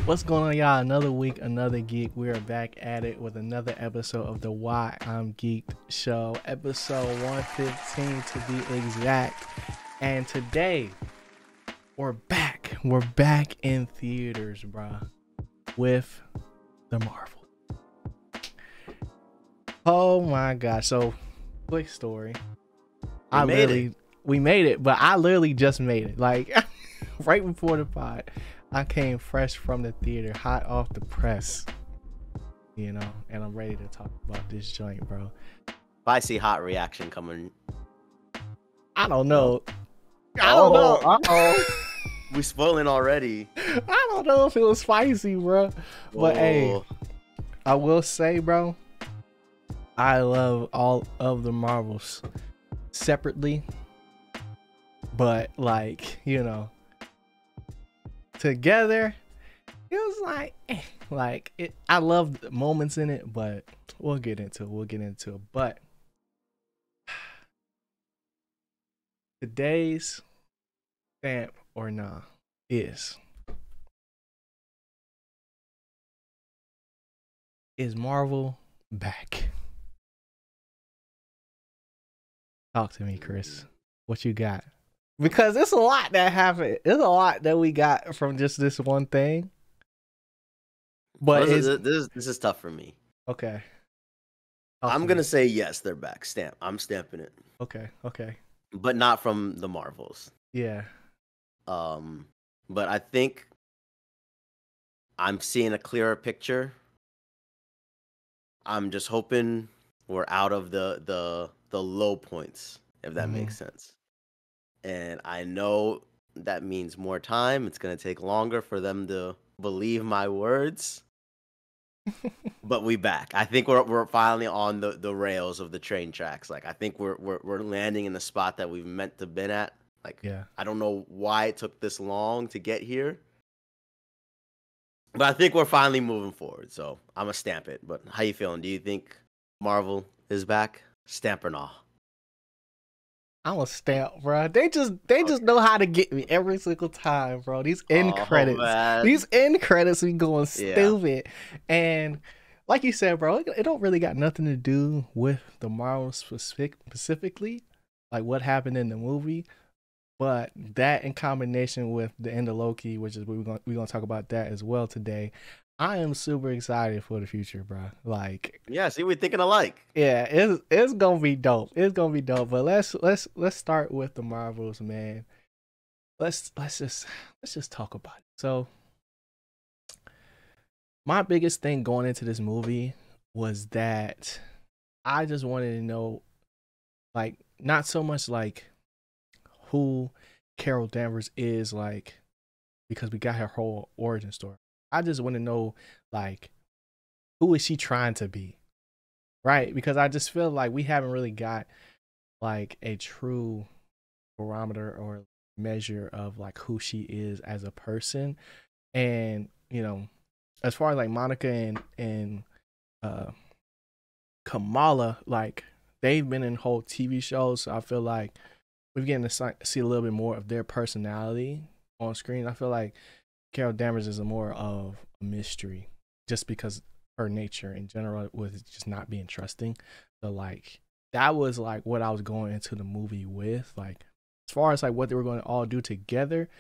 What's going on, y'all? Another week, another geek. We are back at it with another episode of the Why I'm Geeked show, episode 115 to be exact. And today, we're back. We're back in theaters, bruh, with the Marvel. Oh my gosh! So, quick story. We made it, but I literally just made it. Like right before the pod. I came fresh from the theater, hot off the press, you know, and I'm ready to talk about this joint, bro. If I see hot reaction coming, I don't know. I don't know. Uh-oh. We spoiling already. I don't know if it was spicy, bro. But hey, I will say, bro, I love all of the Marvels separately, but like, you know, together it was like it. I love the moments in it, but we'll get into it. But today's stamp or nah is Marvel back? Talk to me, Chris. What you got? Because it's a lot that happened. It's a lot that we got from just this one thing. But this is tough for me. Okay. I'm gonna say yes, they're back. I'm stamping it. Okay. But not from the Marvels. Yeah. But I think I'm seeing a clearer picture. I'm just hoping we're out of the low points, if that makes sense. And I know that means more time. It's going to take longer for them to believe my words. But we back. I think we're finally on the rails of the train tracks. Like, I think we're landing in the spot that we've meant to been at. Like, yeah. I don't know why it took this long to get here. But I think we're finally moving forward. So I'm going to stamp it. But how you feeling? Do you think Marvel is back? Stamp or not? I'm a stamp, bro. They just know how to get me every single time, bro. These end credits be going stupid. And like you said, bro, it don't really got nothing to do with the Marvel specifically, like what happened in the movie. But that in combination with the end of Loki, which is we're gonna talk about that as well today. I am super excited for the future, bro. Like, yeah, see, we're thinking alike. Yeah, it's gonna be dope. It's gonna be dope. But let's start with the Marvels, man. Let's just talk about it. So, my biggest thing going into this movie was that I just wanted to know, like, not so much like who Carol Danvers is, like, because we got her whole origin story. I just want to know, like, who is she trying to be, right? Because I just feel like we haven't really got, like, a true barometer or measure of, like, who she is as a person. And, you know, as far as, like, Monica and Kamala, like, they've been in whole TV shows, so I feel like we're getting to see a little bit more of their personality on screen. I feel like Carol Danvers is more of a mystery just because her nature in general was just not being trusting. So like that was like what I was going into the movie with. Like as far as like what they were going to all do together,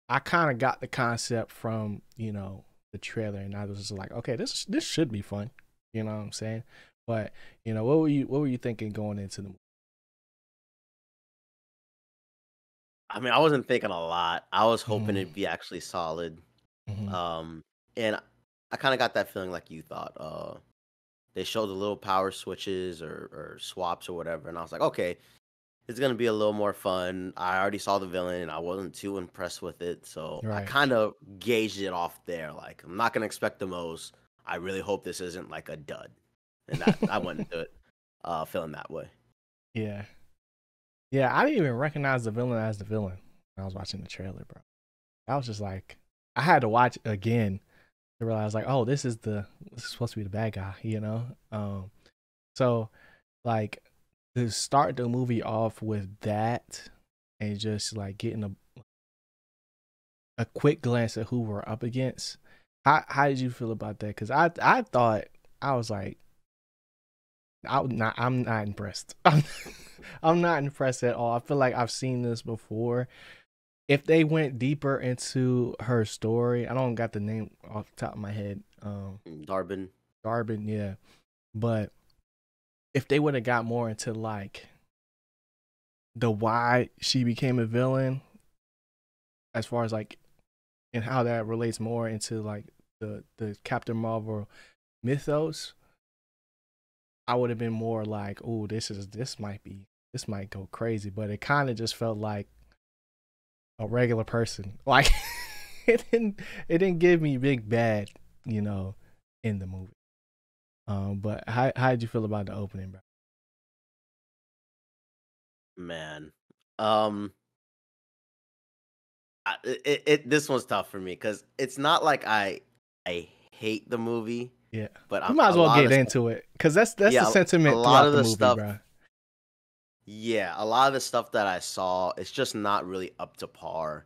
I kind of got the concept from, you know, the trailer, and I was just like, okay, this should be fun. You know what I'm saying? But you know, what were you thinking going into the movie? I mean, I wasn't thinking a lot. I was hoping it'd be actually solid. And I kind of got that feeling like you thought. They showed the little power switches or swaps or whatever, and I was like, okay, it's gonna be a little more fun. I already saw the villain, and I wasn't too impressed with it, so I kind of gauged it off there. Like, I'm not gonna expect the most. I really hope this isn't like a dud, and I went into it feeling that way. Yeah, I didn't even recognize the villain as the villain when I was watching the trailer, bro. I was just like, I had to watch it again to realize, like, oh, this is supposed to be the bad guy, you know? So, like, to start the movie off with that and just, like, getting a quick glance at who we're up against, How did you feel about that? Because I thought, I was like, I'm not impressed. I'm not impressed at all. I feel like I've seen this before. If they went deeper into her story, I don't got the name off the top of my head. Darbin. Garbin, yeah. But if they would have got more into like the why she became a villain, as far as like, and how that relates more into like the Captain Marvel mythos, I would have been more like, oh, this might go crazy. But it kind of just felt like a regular person. Like it didn't give me big bad, you know, in the movie. But how did you feel about the opening, bro? Man. This one's tough for me because it's not like I hate the movie, Yeah, but we I'm might a as well lot get of stuff. into it because that's the Yeah, a sentiment lot throughout of the the movie, stuff. bro. Yeah, a lot of the stuff that I saw, it's just not really up to par.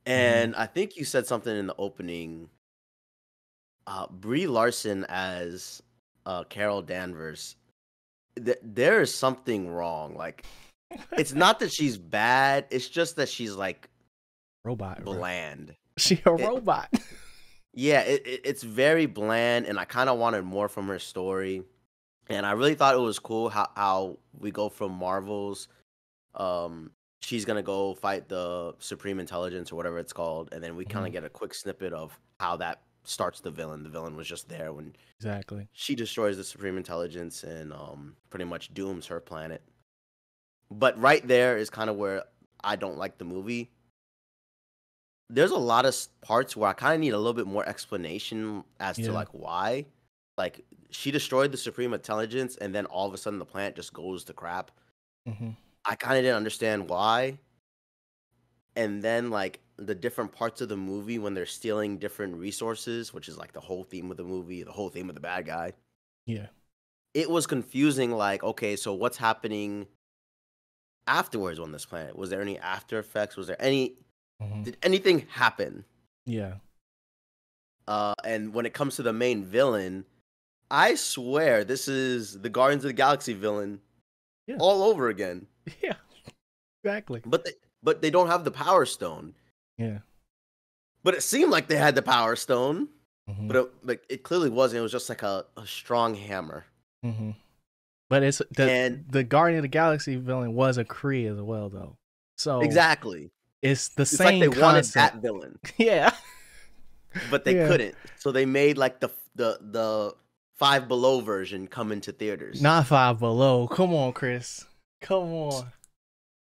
Hmm. And I think you said something in the opening. Brie Larson as Carol Danvers. There is something wrong. Like, it's not that she's bad. It's just that she's like Robot, bro. bland. She a It, robot. yeah, it's very bland, and I kind of wanted more from her story. And I really thought it was cool how we go from Marvel's. Um, she's gonna go fight the Supreme Intelligence or whatever it's called, and then we kind Hmm. of get a quick snippet of how that starts the villain. The villain was just there when Exactly. she destroys the Supreme Intelligence and pretty much dooms her planet. But right there is kind of where I don't like the movie. There's a lot of parts where I kind of need a little bit more explanation as to Yeah. like why. Like she destroyed the Supreme Intelligence and then all of a sudden the planet just goes to crap. Hmm. I kind of didn't understand why. And then like the different parts of the movie when they're stealing different resources, which is like the whole theme of the movie, the whole theme of the bad guy. Yeah. It was confusing like, okay, so what's happening afterwards on this planet? Was there any after effects? Was there any Hmm. did anything happen? Yeah. And when it comes to the main villain, I swear this is the Guardians of the Galaxy villain Yeah. all over again. Yeah. Exactly. But they don't have the Power Stone. Yeah. But it seemed like they had the Power Stone. Hmm. But it clearly wasn't. It was just like a strong hammer. Hmm. But it's And the Guardian of the Galaxy villain was a Kree as well, though. So exactly. it's the It's like they same wanted concept. that villain, Yeah. but they Yeah. couldn't. So they made like the Five Below version come into theaters. Not Five Below. Come on, Chris. Come on.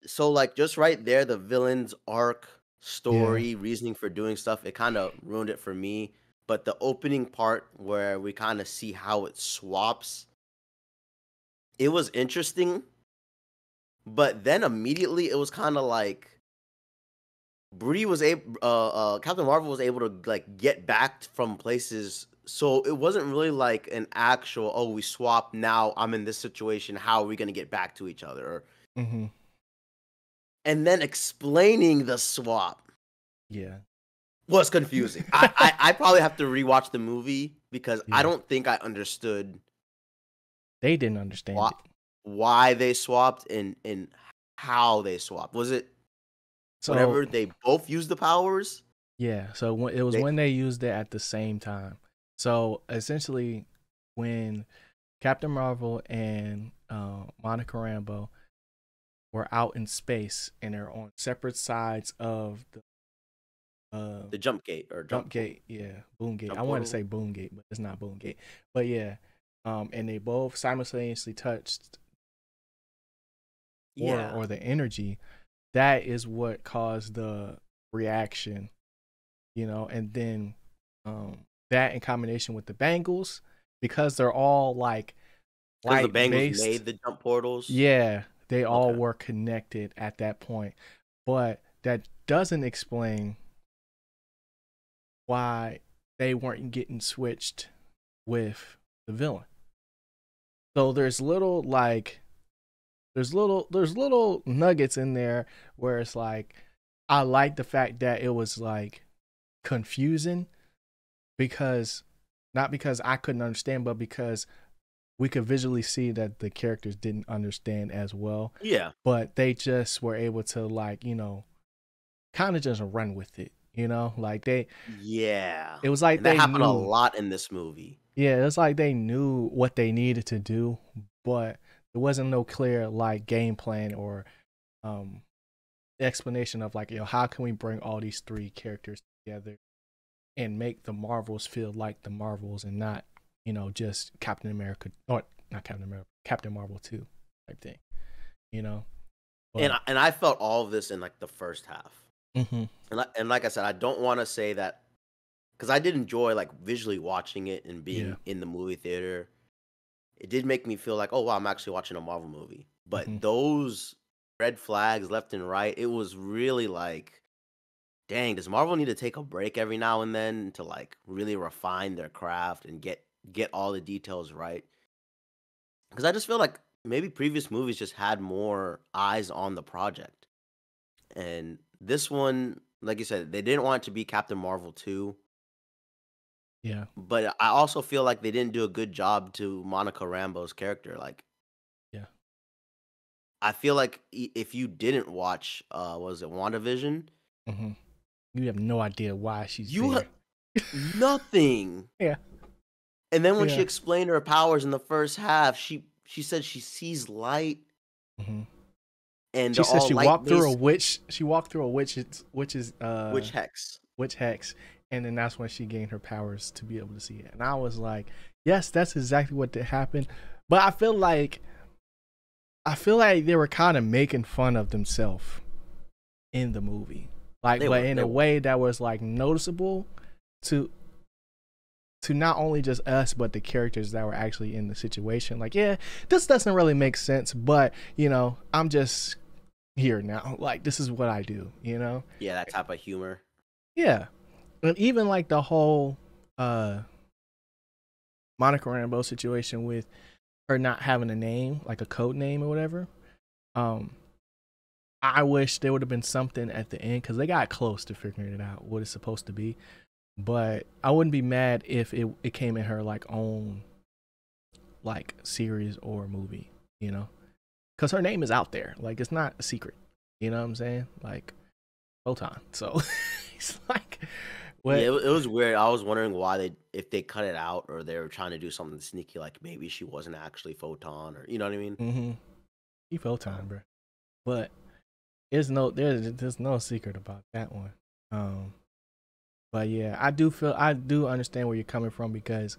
So like just right there, the villain's arc, Yeah. story, reasoning for doing stuff, it kind of ruined it for me. But the opening part where we kind of see how it swaps, it was interesting. But then immediately it was kind of like Bree was able, Captain Marvel was able to like get back from places. So it wasn't really like an actual, oh, we swapped. Now I'm in this situation. How are we gonna get back to each other? Hmm. And then explaining the swap Yeah. was confusing. I probably have to rewatch the movie because I Yeah. don't think I understood They didn't understand why it. why they swapped and how they swapped. Was it So whenever they both used the powers? yeah. So it was They when they used it at the same time. So essentially, when Captain Marvel and Monica Rambeau were out in space and they're on separate sides of the the jump gate or jump gate, yeah, boom gate. I jump wanted to portal. say boom gate, but it's not boom gate. But yeah, and they both simultaneously touched Yeah. or the energy. That is what caused the reaction, you know. And then that in combination with the bangles, because they're all like Because the light Bengals based. made the jump portals? Yeah, they all Okay. were connected at that point. But that doesn't explain why they weren't getting switched with the villain. So there's little nuggets in there where it's like I like the fact that it was like confusing, because not because I couldn't understand, but because we could visually see that the characters didn't understand as well. Yeah. But they just were able to like, kind of just run with it, like Yeah. it was like And that they happened a knew. lot in this movie. Yeah, it's like they knew what they needed to do, but there wasn't no clear like game plan or um explanation of like, how can we bring all these three characters together and make the Marvels feel like the Marvels and not, just Captain America or not Captain America, Captain Marvel 2 type thing, you know. But And I felt all of this in like the first half. hmm And like I said, I don't want to say that because I did enjoy like visually watching it and yeah, being in the movie theater. It did make me feel like, oh wow, I'm actually watching a Marvel movie. But hmm those red flags left and right, it was really like, dang, does Marvel need to take a break every now and then to like really refine their craft and get all the details right? Because I just feel like maybe previous movies just had more eyes on the project. And this one, like you said, they didn't want it to be Captain Marvel 2, yeah, but I also feel like they didn't do a good job to Monica Rambeau's character. Like yeah. I feel like if you didn't watch was it WandaVision, hmm You have no idea why she's you there. nothing. Yeah, And then when she yeah. explained her powers in the first half, she said she sees light hmm and She they're said all she light walked through a based witch. She walked through a witch's witch hex. witch hex, and then that's when she gained her powers to be able to see it. And I was like, yes, that's exactly what did happen. But I feel like they were kind of making fun of themselves in the movie, like, They but were. in They a were. way that was like noticeable to not only just us but the characters that were actually in the situation. Like, yeah, this doesn't really make sense, but I'm just here now. Like, this is what I do. Yeah, that type of humor. Yeah. And even like the whole uh Monica Rambeau situation with her not having a name, like a code name or whatever. Um, I wish there would have been something at the end because they got close to figuring it out what it's supposed to be. But I wouldn't be mad if it came in her like own like series or movie, because her name is out there. Like, it's not a secret. You know what I'm saying? Like, Photon. So it's like, Yeah, what? it was weird. I was wondering why if they cut it out or they were trying to do something sneaky, like maybe she wasn't actually Photon, or you know what I mean? Mm-hmm. He Photon, bro. But there's no secret about that one. Um, but yeah, I do understand where you're coming from because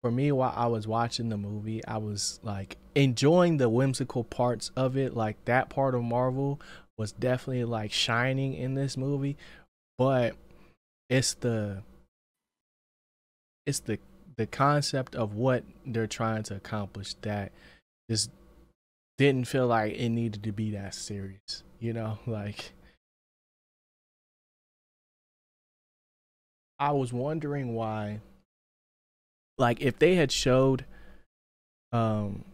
for me, while I was watching the movie, I was like enjoying the whimsical parts of it. Like, that part of Marvel was definitely like shining in this movie, but it's the it's the concept of what they're trying to accomplish that just didn't feel like it needed to be that serious. Like, I was wondering why, like, if they had showed um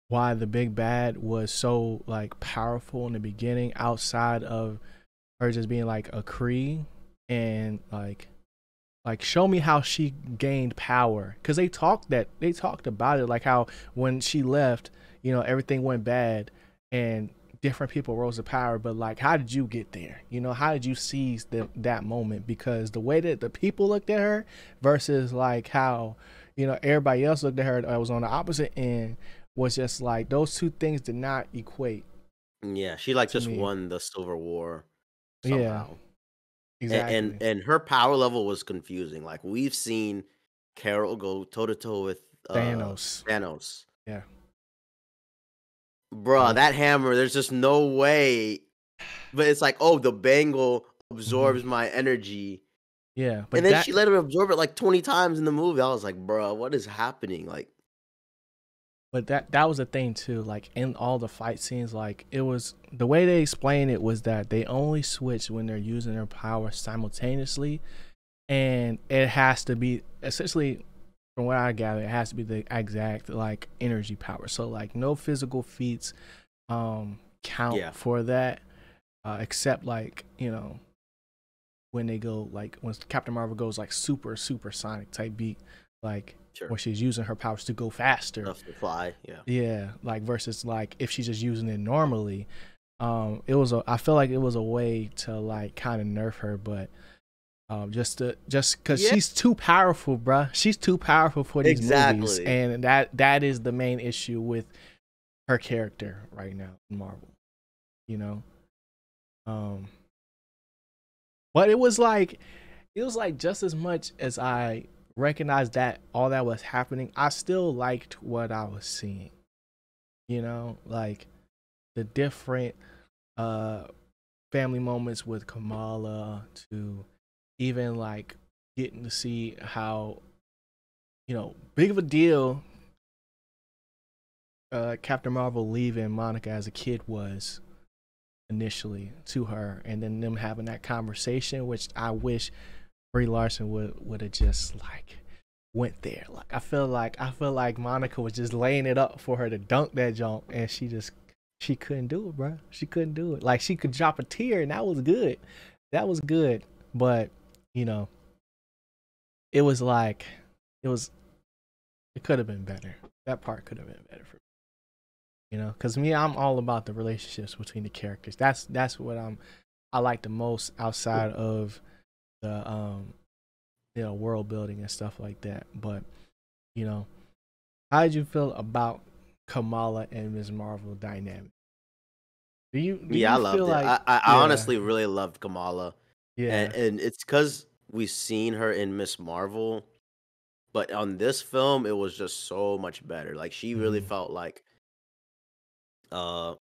why the big bad was so like powerful in the beginning outside of her just being like a Kree, and like show me how she gained power, because they talked about it, like how when she left, everything went bad and different people rose to power, but like, how did you get there? How did you seize that moment? Because the way that the people looked at her versus like how everybody else looked at her that was on the opposite end was just like, those two things did not equate Yeah, she like to just me. won the Civil War Yeah, somehow. And exactly. and her power level was confusing. Like we've seen Carol go toe to toe with Thanos. Thanos. Yeah. Bruh, Both. that hammer, there's just no way. But it's like, oh, the bangle hmm absorbs my energy. Yeah, And but then that she let him absorb it like 20 times in the movie. I was like, bruh, what is happening? Like, But that was the thing too. Like, in all the fight scenes, like, it was the way they explained it was that they only switch when they're using their power simultaneously, and it has to be essentially, from what I gather, it has to be the exact like energy power. So like, no physical feats count yeah. for that, except like when they go like when Captain Marvel goes like super supersonic type beat, like Sure. when she's using her powers to go faster. Stuff to fly, yeah. Yeah, like versus like if she's just using it normally. It was I feel like it was a way to like kind of nerf her, but just because she's too powerful, bruh. She's too powerful for these movies, and that is the main issue with her character right now in Marvel, you know. But it was like just as much as I recognized that all that was happening, I still liked what I was seeing, you know, like the different family moments with Kamala, to even like getting to see how, you know, big of a deal Captain Marvel leaving Monica as a kid was initially to her, and then them having that conversation, which I wish Brie Larson would have just like went there. Like I feel like Monica was just laying it up for her to dunk that jump, and she couldn't do it, bro. She couldn't do it. Like she could drop a tear, and that was good. That was good. But you know, it was like it could have been better. That part could have been better for me. You know, because me, I'm all about the relationships between the characters. That's what I like the most outside of the you know, world building and stuff like that. But you know, how did you feel about Kamala and Ms. Marvel dynamic? Do you I loved feel it. like I honestly really loved Kamala. Yeah. And it's because we've seen her in Miss Marvel, but on this film, it was just so much better. Like she really felt like, I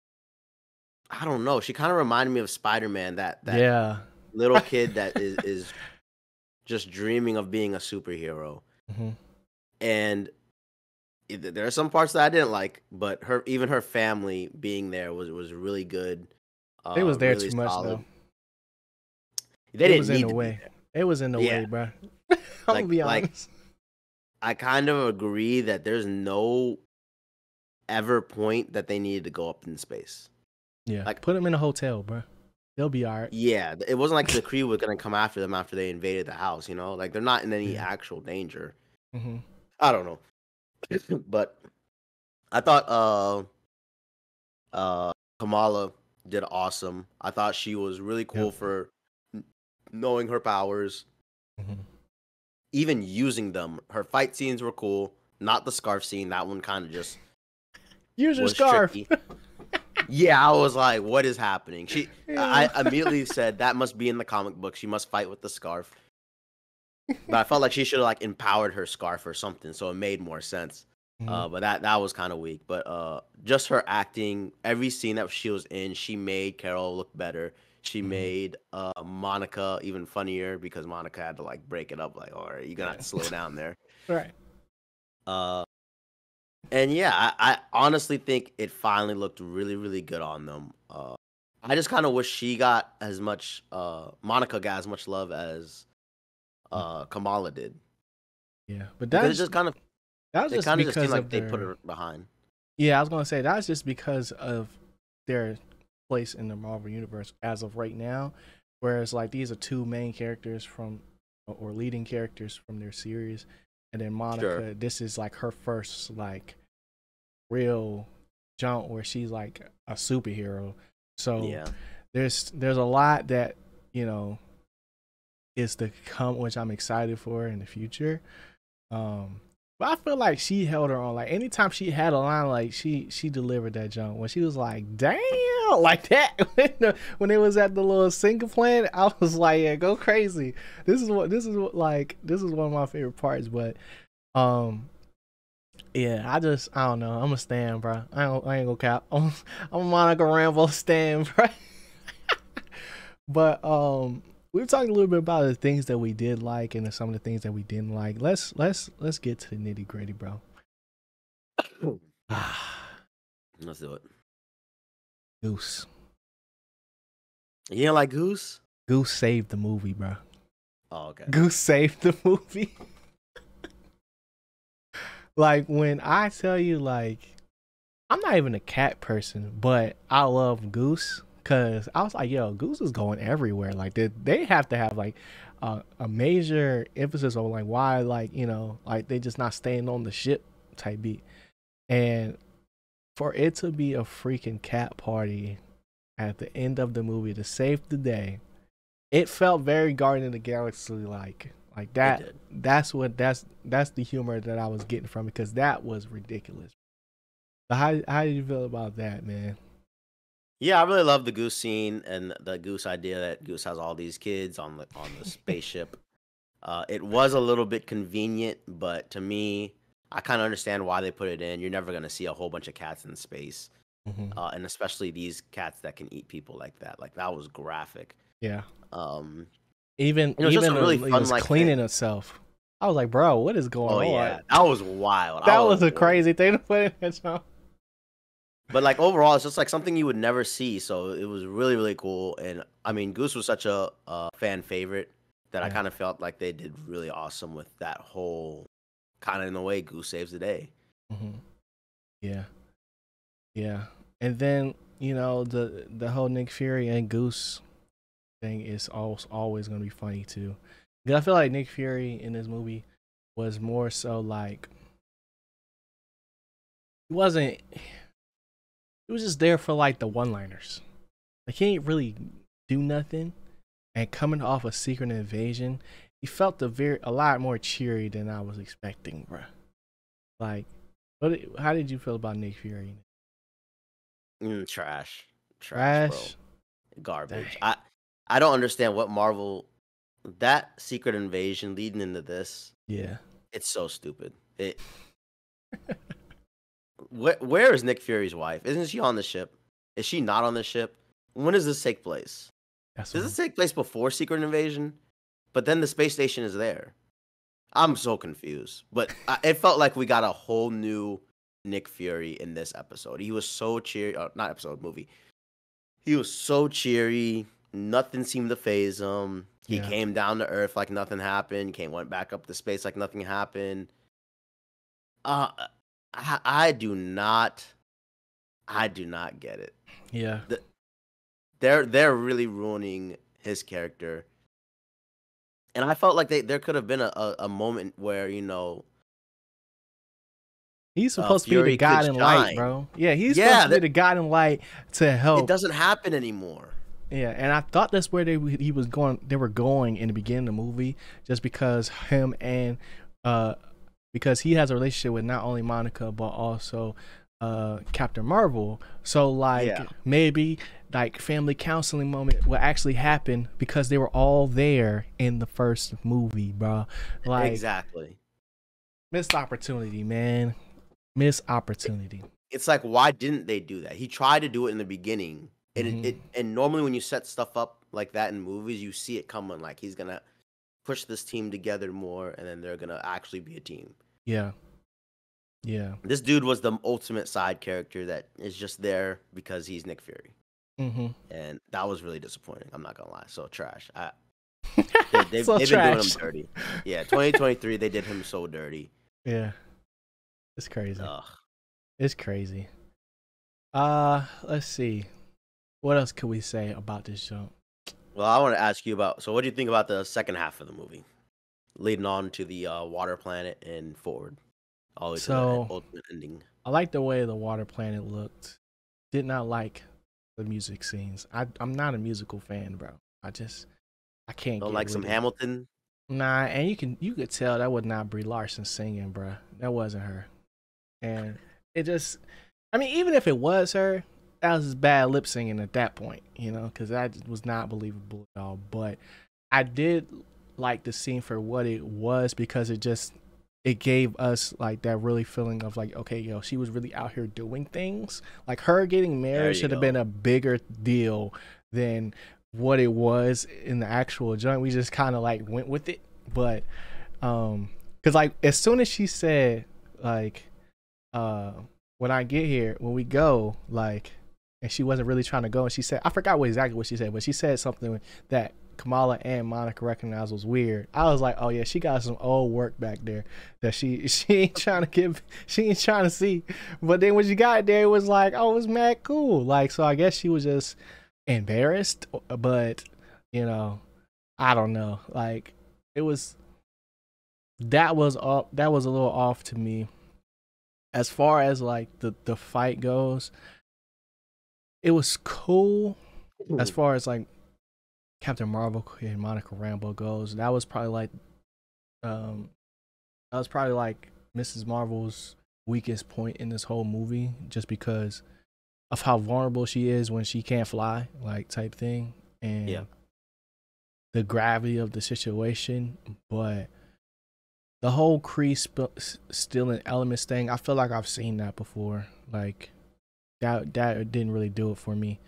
don't know. She kind of reminded me of Spider-Man, that Yeah. little kid that is just dreaming of being a superhero. And there are some parts that I didn't like, but even her family being there was really good. They was there really too much solid. though. They didn't need to be there. It was in the way, bro. I'm gonna be honest. I kind of agree that there's no ever point that they needed to go up in space. Yeah, like put them in a hotel, bro. They'll be all right. Yeah, it wasn't like the Kree were gonna come after them after they invaded the house. You know, like they're not in any actual danger. I don't know, but I thought Kamala did awesome. I thought she was really cool for knowing her powers, even using them. Her fight scenes were cool. Not the scarf scene. That one kind of just use your scarf. Yeah, I was like, what is happening? I immediately said that must be in the comic book. She must fight with the scarf. But I felt like she should have like empowered her scarf or something, so it made more sense. But that was kind of weak. But just her acting, every scene that she was in, she made Carol look better. She made Monica even funnier because Monica had to like break it up. Like, all right, you're gonna have to slow down there. Right. And yeah, I honestly think it finally looked really, really good on them. I just kind of wish she got as much, Monica got as much love as Kamala did. Yeah, but that's just kind of, that was just because like they put her behind. Yeah, I was gonna say that's just because of their place in the Marvel universe as of right now. Whereas like these are two main characters from, or leading characters from their series, and then Monica, this is like her first like real jump where she's like a superhero. So Yeah, there's a lot that, you know, is to come, which I'm excited for in the future. But I feel like she held her on. Like anytime she had a line, like she delivered that jump. When she was like, "Damn," like that. When it was at the little single plan, I was like, "Yeah, go crazy." This is one of my favorite parts. But yeah, I don't know. I'm a stan, bro. I ain't gonna cap. I'm a Monica Rambeau stan, bro. But we were talking a little bit about the things that we did like and some of the things that we didn't like. Let's get to the nitty gritty, bro. Let's do it. Goose. You didn't like Goose? Goose saved the movie, bro. Oh, okay. Goose saved the movie. Like when I tell you, like, I'm not even a cat person, but I love Goose Cause I was like, yo, Goose is going everywhere. Like they have to have like a major emphasis on like why, like, you know, like they just not staying on the ship type beat. And for it to be a freaking cat party at the end of the movie to save the day, it felt very Guardian of the Galaxy like that. That's the humor that I was getting from it, because that was ridiculous. So how did you feel about that, man? Yeah, I really love the Goose scene and the Goose idea that Goose has all these kids on the spaceship. It was a little bit convenient, but to me, I kind of understand why they put it in. You're never gonna see a whole bunch of cats in space, Mm-hmm. and especially these cats that can eat people like that. Like that was graphic. Yeah. Um, Even it was just a really it fun was like cleaning thing. itself. I was like, bro, what is going Oh on? yeah, that was wild. That was a crazy thing to put in that show. But like overall, it's just like something you would never see. So it was really, really cool. And I mean, Goose was such a fan favorite that I Yeah. kind of felt like they did really awesome with that whole kind of in a way Goose saves the day. Mm-hmm. Yeah. Yeah. And then, you know, the whole Nick Fury and Goose thing is always going to be funny too. Because I feel like Nick Fury in this movie was more so like, he wasn't, he was just there for like the one-liners. Like he ain't really do nothing. And coming off a Secret Invasion, he felt a lot more cheery than I was expecting, bro. Like, how did you feel about Nick Fury? Trash, bro, Trash. garbage. Dang. I don't understand what Marvel, that Secret Invasion leading into this. Yeah. It's so stupid. Where is Nick Fury's wife? Isn't she on the ship? Is she not on the ship? When does this take place? Does this take place before Secret Invasion? But then the space station is there. I'm so confused. But it felt like we got a whole new Nick Fury in this episode. He was so cheery. Not episode, movie. He was so cheery. Nothing seemed to faze him. He came down to Earth like nothing happened. Went back up to space like nothing happened. I do not get it. Yeah. They're really ruining his character. And I felt like there could have been a moment where, you know, he's supposed to be Fury the God could in light, shine. bro. Yeah, he's supposed to be the God in light to help. It doesn't happen anymore. Yeah, and I thought that's where they were going in the beginning of the movie, just because him and because he has a relationship with not only Monica but also Captain Marvel. So like maybe like family counseling moment will actually happen because they were all there in the first movie, bro. Like exactly. Missed opportunity, man. Missed opportunity. It's like, why didn't they do that? He tried to do it in the beginning. And and normally when you set stuff up like that in movies, you see it coming. Like he's gonna push this team together more, and then they're gonna actually be a team. Yeah. Yeah. This dude was the ultimate side character that is just there because he's Nick Fury. Mm-hmm. And that was really disappointing. I'm not gonna lie. So trash. They've So been trash. doing him dirty. Yeah, 2023 they did him so dirty. Yeah. It's crazy. Ugh. It's crazy. Let's see. What else could we say about this show? Well, I want to ask you about. So, what do you think about the second half of the movie, leading on to the water planet and forward, all the way to the ultimate ending? I like the way the water planet looked. Did not like the music scenes. I'm not a musical fan, bro. I can't. Don't like some Hamilton? Nah, and you could tell that was not Brie Larson singing, bro. That wasn't her. And it just, I mean, even if it was her, that was just bad lip singing at that point, you know, because that was not believable at all. But I did like the scene for what it was, because it gave us like that really feeling of like, okay, yo, she was really out here doing things. Like her getting married should have been a bigger deal than what it was in the actual joint. We just kind of like went with it. But because like as soon as she said like when we go, like, and she wasn't really trying to go, and she said, I forgot exactly what she said, but she said something that Kamala and Monica recognized was weird. I was like, oh yeah, she got some old work back there that she ain't trying to see. But then when she got there, it was like, oh, it was mad cool. Like, so I guess she was just embarrassed, but you know, I don't know. Like it was that was off, that was a little off to me. As far as like the fight goes, it was cool. As far as like Captain Marvel and Monica Rambeau goes, um that was probably like Mrs. Marvel's weakest point in this whole movie, just because of how vulnerable she is when she can't fly, like type thing, Yeah. and the gravity of the situation. But the whole stealing elements thing, I feel like I've seen that before. Like that didn't really do it for me.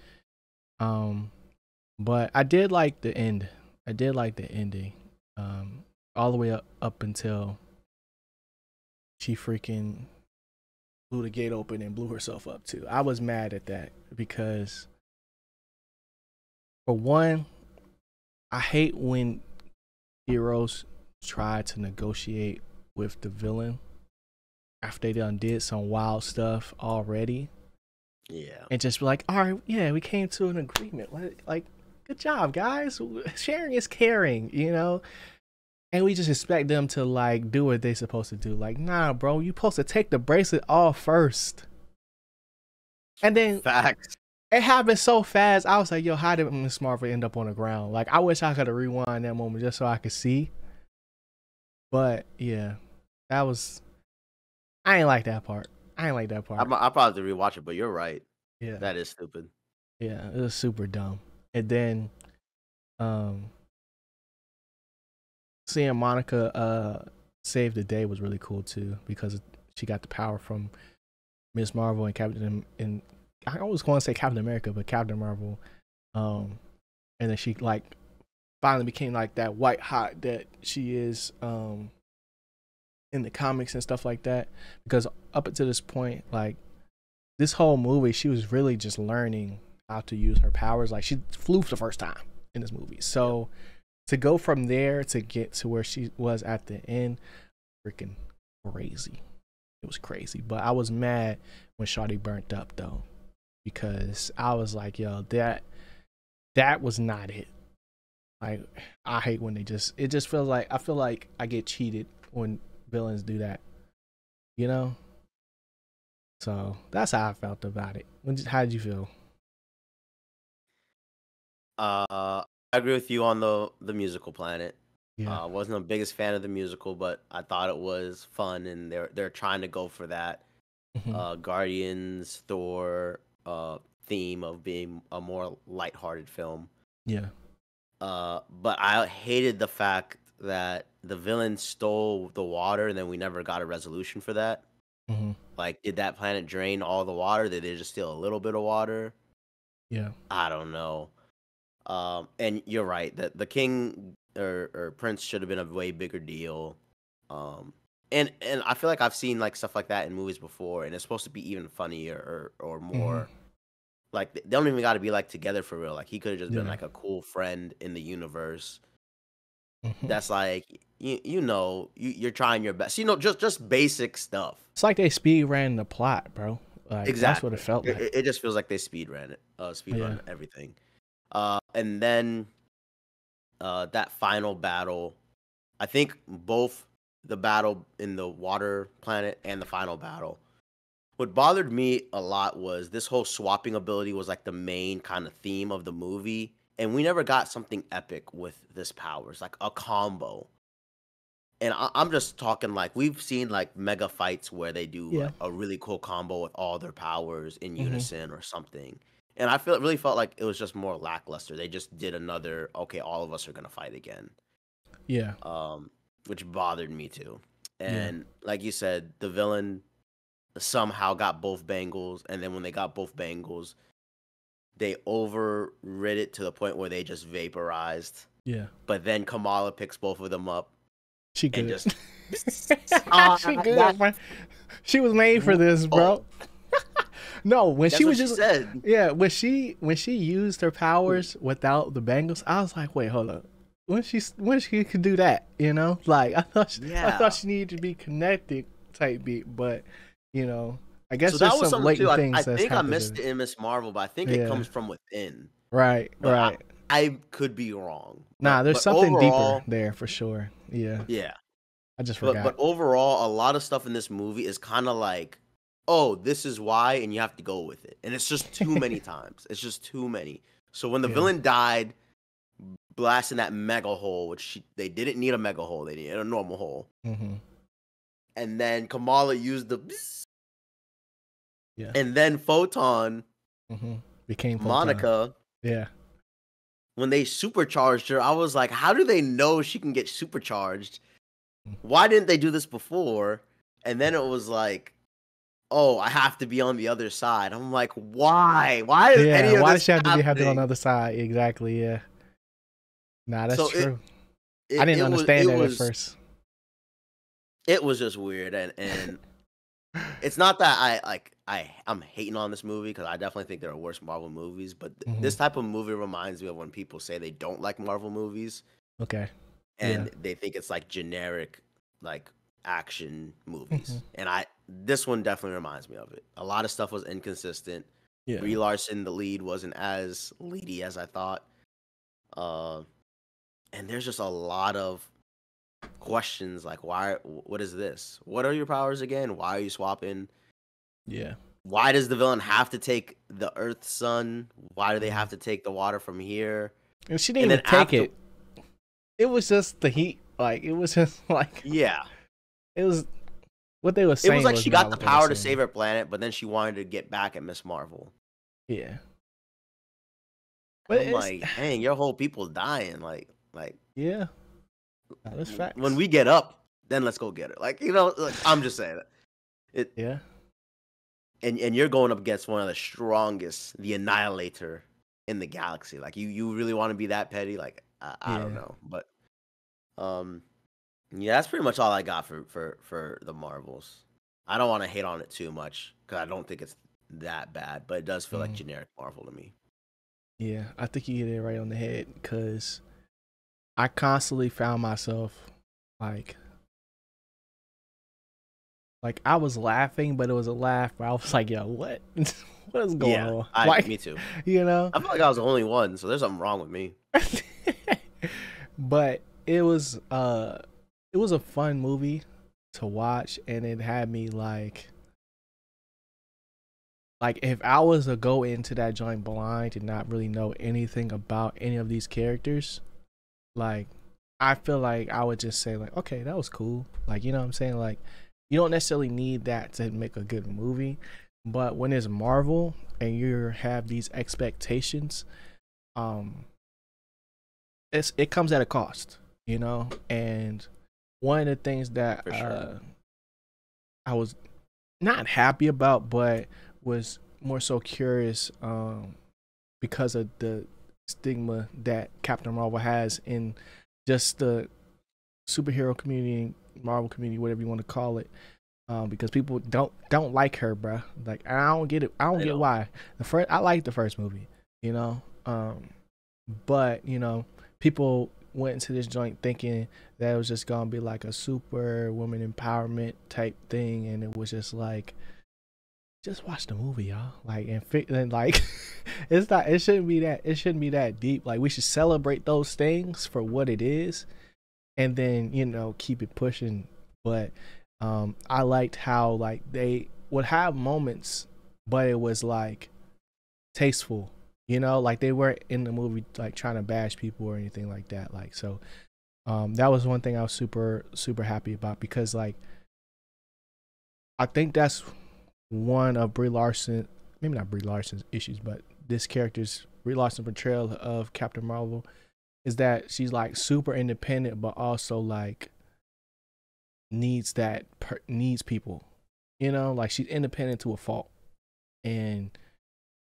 Um, but I did like the end. I did like the ending. All the way up until she freaking blew the gate open and blew herself up too. I was mad at that because, for one, I hate when heroes try to negotiate with the villain after they done did some wild stuff already. Yeah. And just be like, all right, yeah, we came to an agreement. Like good job, guys. Sharing is caring, you know? And we just expect them to like do what they supposed to do. Like, nah, bro, you supposed to take the bracelet off first. And then Facts. it happened so fast. I was like, yo, how did Miss Marvel end up on the ground? Like, I wish I could have rewind that moment just so I could see. But yeah, that was, I ain't like that part. I ain't like that part. I'll probably have to rewatch it, but you're right. Yeah. That is stupid. Yeah, it was super dumb. And then um seeing Monica save the day was really cool too, because she got the power from Miss Marvel and Captain, and I always want to say Captain America, but Captain Marvel. And then she like finally became like that white hot that she is in the comics and stuff like that. Because up until this point, like this whole movie, she was really just learning how to use her powers. Like she flew for the first time in this movie. So to go from there to get to where she was at the end, freaking crazy. It was crazy. But I was mad when Shawty burnt up though, because I was like, yo, that was not it. Like I hate when it just feels like, I feel like I get cheated when villains do that, you know? So that's how I felt about it. How did you feel? I agree with you on the musical Planet. Yeah. Wasn't the biggest fan of the musical, but I thought it was fun, and they're trying to go for that Guardians Thor theme of being a more lighthearted film. Yeah. But I hated the fact that the villain stole the water, and then we never got a resolution for that. Like, did that planet drain all the water? Did they just steal a little bit of water? Yeah. I don't know. And you're right that the king or prince should have been a way bigger deal. And I feel like I've seen like stuff like that in movies before, and it's supposed to be even funnier or more. Like they don't even got to be like together for real. Like he could have just been like a cool friend in the universe. That's like you're trying your best. You know, just basic stuff. It's like they speed ran the plot, bro. Like Exactly. that's what it felt like. It just feels like they speed ran it. Run everything. And then that final battle, I think both the battle in the water planet and the final battle. What bothered me a lot was this whole swapping ability was like the main kind of theme of the movie, and we never got something epic with this powers, like a combo. And I'm just talking like we've seen like mega fights where they do like a really cool combo with all their powers in unison or something. And I really felt like it was just more lackluster. They just did another, okay, all of us are gonna fight again. Yeah. Which bothered me too. And like you said, the villain somehow got both bangles, and then when they got both bangles, they overrid it to the point where they just vaporized. Yeah. But then Kamala picks both of them up. She good. And just she good, man. She was made for this, bro. No, when That's she what was she just said. yeah, when she used her powers without the bangles, I was like, wait, hold up. When she could do that, you know? Like I thought she needed to be connected type beat, but you know, I guess So there's that was some something too. latent things I that's think I happening. missed it in Miss Marvel, but I think it comes from within. Right, but right. I could be wrong. Nah, there's But something deeper overall, there for sure. Yeah, yeah. I just But forgot. overall, a lot of stuff in this movie is kind of like, oh, this is why, and you have to go with it. And it's just too many times. It's just too many. So when the Yeah. villain died, blasting that mega hole, which they didn't need a mega hole, they needed a normal hole. Mm-hmm. And then Kamala used the, Yeah. and then Photon, Mm-hmm. Became Photon. Monica, Yeah. when they supercharged her, I was like, how do they know she can get supercharged? Mm. Why didn't they do this before? And then it was like, oh, I have to be on the other side. I'm like, why? Why is Yeah. any of Why does this she have to be on the happening? other side? Exactly. Yeah. Nah, that's So true. I it, didn't it was understand it that at was first. it was just weird, and it's not that I'm hating on this movie because I definitely think there are worse Marvel movies, but Mm-hmm. this type of movie reminds me of when people say they don't like Marvel movies Okay. Yeah. and they think it's like generic like action Mm-hmm. movies. And this one definitely reminds me of it. A lot of stuff was inconsistent. Yeah. Brie Larson, the lead, wasn't as leady as I thought. Uh, and there's just a lot of questions like, why? What is this? What are your powers again? Why are you swapping? Yeah. Why does the villain have to take the Earth Sun? Why do they Mm-hmm. have to take the water from here? And she didn't And even then take after, it. It was just the heat. Like it was just like yeah, it was what they were it was saying like was she not got the what they were power to saying. save her planet, but then she wanted to get back at Miss Marvel. Yeah. And But I'm it's like, dang, your whole people dying. Like yeah. That's when facts. we get up, then let's go get her. Like, like, I'm just saying it. Yeah. And you're going up against one of the strongest, the Annihilator in the galaxy. Like, you really want to be that petty? Like, I don't Yeah. know, but um, yeah, that's pretty much all I got for the Marvels. I don't want to hate on it too much because I don't think it's that bad, but it does feel like Mm. generic Marvel to me. Yeah. I think you hit it right on the head because I constantly found myself like I was laughing, but it was a laugh where I was like, yo, what? What is going Yeah, on? me too. You know? I feel like I was the only one, so there's something wrong with me. But it was a fun movie to watch and it had me like if I was to go into that joint blind and not really know anything about any of these characters, like I feel like I would just say like, okay, that was cool. Like, you know what I'm saying? Like you don't necessarily need that to make a good movie, but when it's Marvel and you have these expectations, um it comes at a cost, you know? And one of the things that For sure. I was not happy about but was more so curious because of the stigma that Captain Marvel has in just the superhero community, Marvel community, whatever you want to call it. Because people don't like her, bruh. Like I don't get it. I don't I get know. why. I like the first movie, you know. But you know, people went into this joint thinking that it was just gonna be like a super woman empowerment type thing, and it was just like, just watch the movie, y'all. Like and like, it's not. It shouldn't be that. It shouldn't be that deep. Like we should celebrate those things for what it is, and then you know keep it pushing. But I liked how like they would have moments, but it was like tasteful, you know, like they weren't in the movie like trying to bash people or anything like that. Like so that was one thing I was super happy about because like I think that's one of Brie Larson, maybe not Brie Larson's issues, but this character's Brie Larson portrayal of Captain Marvel is that she's like super independent but also like needs people, you know, like she's independent to a fault. And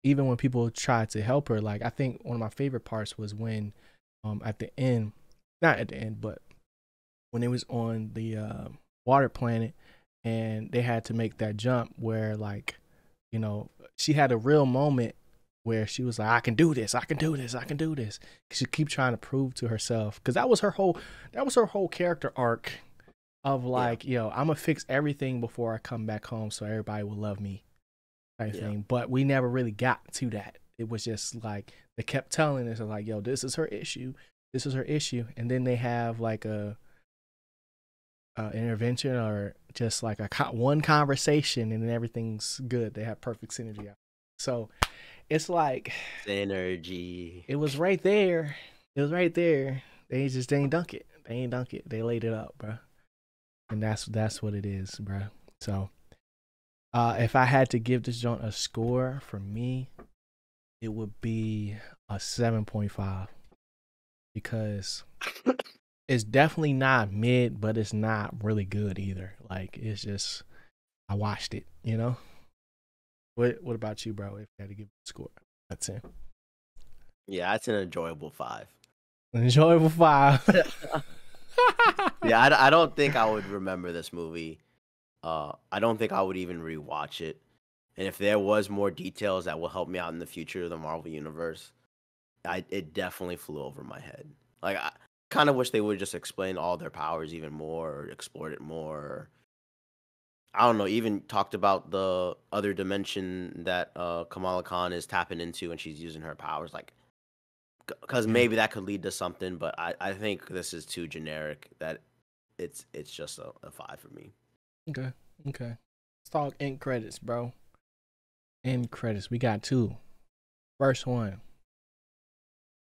even when people try to help her, like I think one of my favorite parts was when at the end, not at the end, but when it was on the water planet and they had to make that jump where like, you know, she had a real moment where she was like, I can do this, I can do this, I can do this. She keep trying to prove to herself, because that was her whole character arc of Yeah. like, yo, I'm gonna fix everything before I come back home so everybody will love me type Yeah. thing. But we never really got to that. It was just like They kept telling us like, yo, this is her issue. This is her issue. And then they have like a intervention or just like one conversation and then everything's good. They have perfect synergy. So it's like synergy. It was right there. It was right there. They just didn't dunk it. They ain't dunk it. They laid it up, bro. And that's what it is, bro. So if I had to give this joint a score for me, it would be a 7.5 because it's definitely not mid, but it's not really good either. Like it's just I watched it, you know. What about you, bro? If you had to give it a score, that's it. Yeah, it's an enjoyable 5. Enjoyable 5. Yeah, I don't think I would remember this movie. I don't think I would even rewatch it. And if there was more details that will help me out in the future of the Marvel Universe, it definitely flew over my head. Like, I kind of wish they would just explain all their powers even more or explored it more. Or, I don't know, even talked about the other dimension that Kamala Khan is tapping into and she's using her powers. Like, because maybe that could lead to something, but I think this is too generic that it's just a 5 for me. Okay. Let's talk end credits, bro. End credits. We got 2. First one,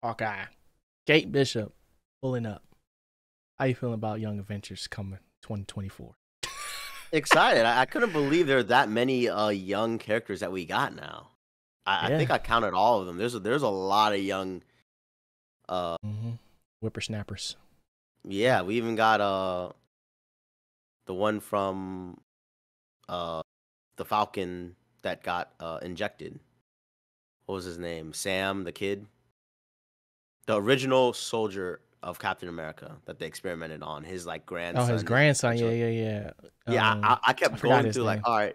Hawkeye. Kate Bishop pulling up. How you feeling about Young Avengers coming 2024? Excited. I couldn't believe there are that many young characters that we got now. I think I counted all of them. There's a lot of young whippersnappers. Yeah, we even got the one from the Falcon that got injected. What was his name? Sam, the kid? The original soldier of Captain America that they experimented on. His like grandson. Oh, his grandson. Yeah. Yeah, I kept going through like, name. all right,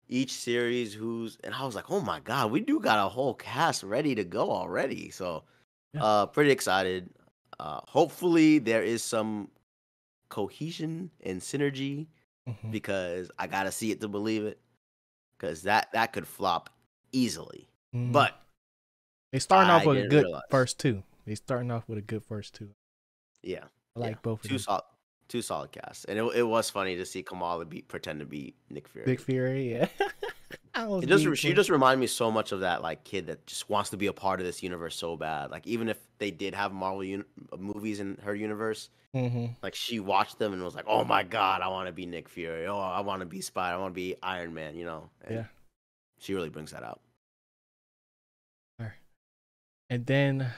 each series and I was like, oh my god, we do got a whole cast ready to go already. So pretty excited. Hopefully there is some cohesion and synergy because I gotta see it to believe it. Because that could flop easily. But they starting off with a good first 2. They starting off with a good first 2. Yeah, I like both of them. Two solid casts, and it was funny to see Kamala pretend to be Nick Fury. Nick Fury, yeah. She just reminded me so much of that like kid that just wants to be a part of this universe so bad. Like even if they did have Marvel movies in her universe, like she watched them and was like, "Oh my god, I want to be Nick Fury. Oh, I want to be Spider. I want to be Iron Man." You know? And she really brings that out. And then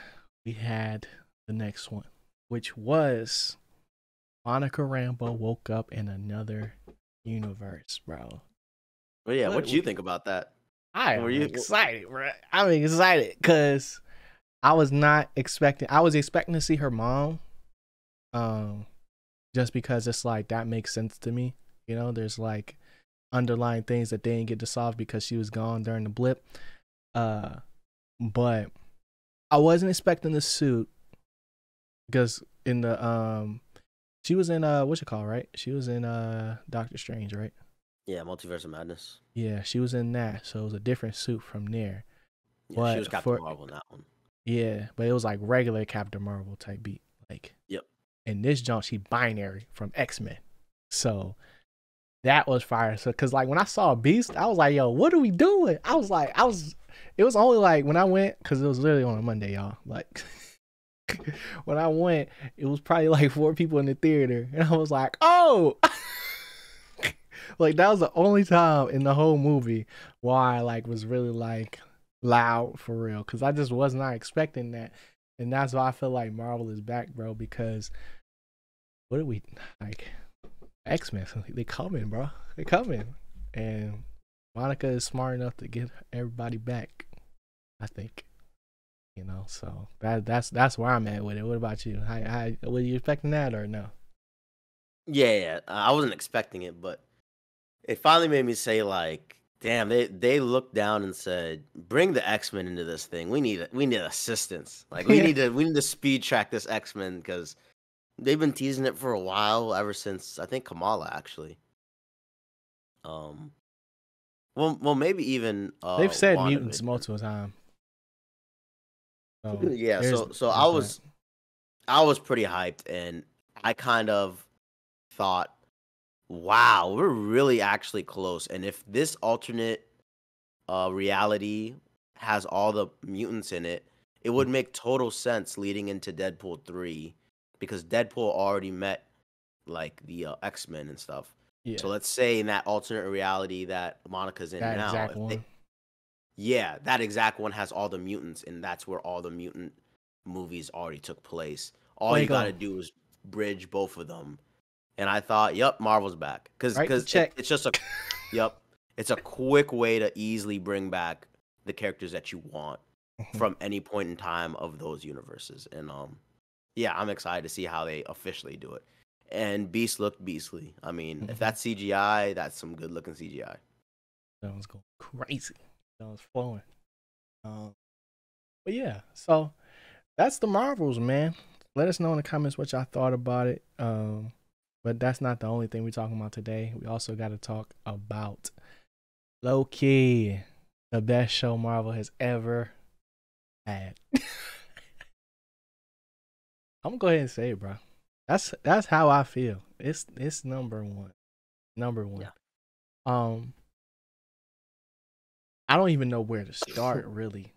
we had the next one, which was Monica Rambeau woke up in another universe, bro. Well, yeah, what did you think about that? I'm excited, bro. I'm excited because I was expecting to see her mom, just because it's like that makes sense to me. You know, there's like underlying things that they didn't get to solve because she was gone during the blip. But I wasn't expecting the suit because in the she was in what's it called, right? She was in Doctor Strange, right? Yeah, Multiverse of Madness. Yeah, she was in that, so it was a different suit from there. Yeah, but she was Captain Marvel in that one. Yeah, but it was like regular Captain Marvel type beat, like. Yep. In this jump, she binary from X-Men, so that was fire. So, cause like when I saw Beast, I was like, "Yo, what are we doing?" It was only like when I went, cause it was literally on a Monday, y'all. Like when I went, it was probably like 4 people in the theater, and I was like, "Oh." Like that was the only time in the whole movie why I like was really like loud for real, because I just was not expecting that, and that's why I feel like Marvel is back, bro. Because what are we like? X-Men, they coming, bro. They coming, and Monica is smart enough to get everybody back. I think, you know. So that's where I'm at with it. What about you? Were you expecting that or no? Yeah. I wasn't expecting it, but it finally made me say like, damn, they looked down and said, bring the X-Men into this thing. We need assistance. Like we need to speed track this X-Men because they've been teasing it for a while, ever since I think Kamala actually. Well, maybe even they've said mutants multiple times. So Yeah, there's so there's that. I was pretty hyped, and I kind of thought, wow, we're really actually close. And if this alternate reality has all the mutants in it, it would make total sense leading into Deadpool 3 because Deadpool already met like the X-Men and stuff. Yeah, So let's say in that alternate reality that Monica's in that now, exact if they one. yeah, that exact one has all the mutants, and that's where all the mutant movies already took place. All you got to Fuego. do is bridge both of them. And I thought, yep, Marvel's back. Because Right? cause Check. it's just a, yep, it's a quick way to easily bring back the characters that you want Mhm. from any point in time of those universes. And yeah, I'm excited to see how they officially do it. And Beast looked beastly. I mean, if Mhm. that's CGI, that's some good looking CGI. That was going crazy. That was flowing. But yeah, so that's the Marvels, man. Let us know in the comments what y'all thought about it. But that's not the only thing we're talking about today. We also got to talk about Loki, the best show Marvel has ever had. I'm gonna go ahead and say it, bro. That's how I feel. It's number one. Number one. Yeah. Um, I don't even know where to start really,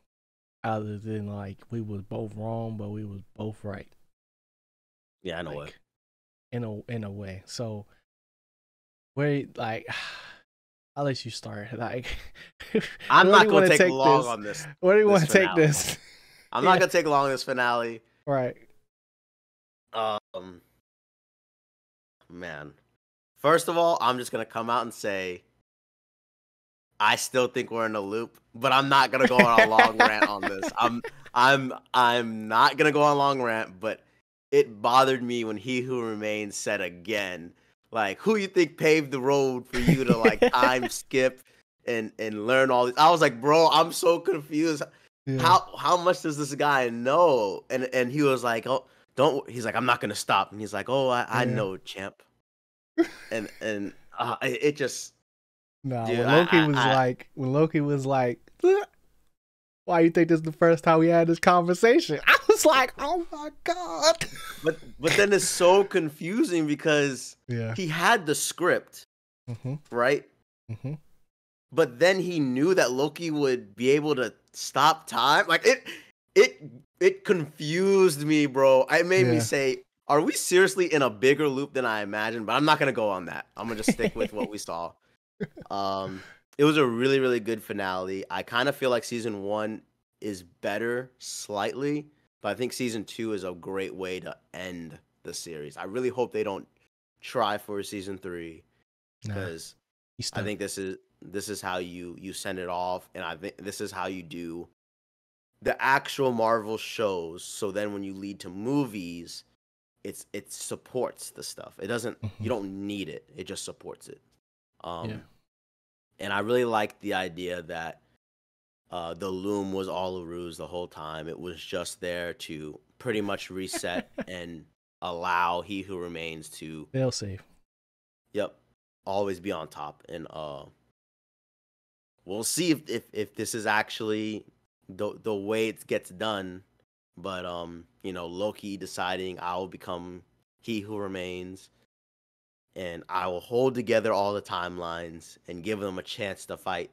other than like we was both wrong, but we was both right. Yeah, I know it. Like in a way. So where like I'll let you start. Like I'm where do not you gonna want to take take long this? on this Where do you this want to take finale. this? I'm not Yeah, gonna take long on this finale. right. Um, man. First of all, I'm just gonna come out and say I still think we're in a loop, but I'm not gonna go on a long rant on this. I'm not gonna go on a long rant, but it bothered me when He Who Remains said again, like, who you think paved the road for you to like time skip and learn all this? I was like, bro, I'm so confused. Yeah, How much does this guy know? And he was like, oh, don't. He's like, I'm not gonna stop. And he's like, oh, I yeah. know, champ. And it just, Nah, dude, when Loki was like, why you think this is the first time we had this conversation? I was like, oh my god. but then it's so confusing because Yeah. he had the script, Mhm. right? Mhm. But then he knew that Loki would be able to stop time. Like it confused me, bro. It made me Yeah. say, are we seriously in a bigger loop than I imagined? But I'm not gonna go on that. I'm gonna just stick with what we saw. Um, it was a really, really good finale. I kind of feel like season one is better slightly, but I think season two is a great way to end the series. I really hope they don't try for season three Nah, because he I stuck. think this is how you send it off, and I think this is how you do the actual Marvel shows. So then when you lead to movies, it supports the stuff. It doesn't. You Mhm. don't need it. It just supports it. Yeah. Um, and I really liked the idea that the loom was all a ruse the whole time. It was just there to pretty much reset and allow He Who Remains to, They'll save. yep, always be on top. And we'll see if this is actually the way it gets done. But Loki deciding I will become He Who Remains, and I will hold together all the timelines and give them a chance to fight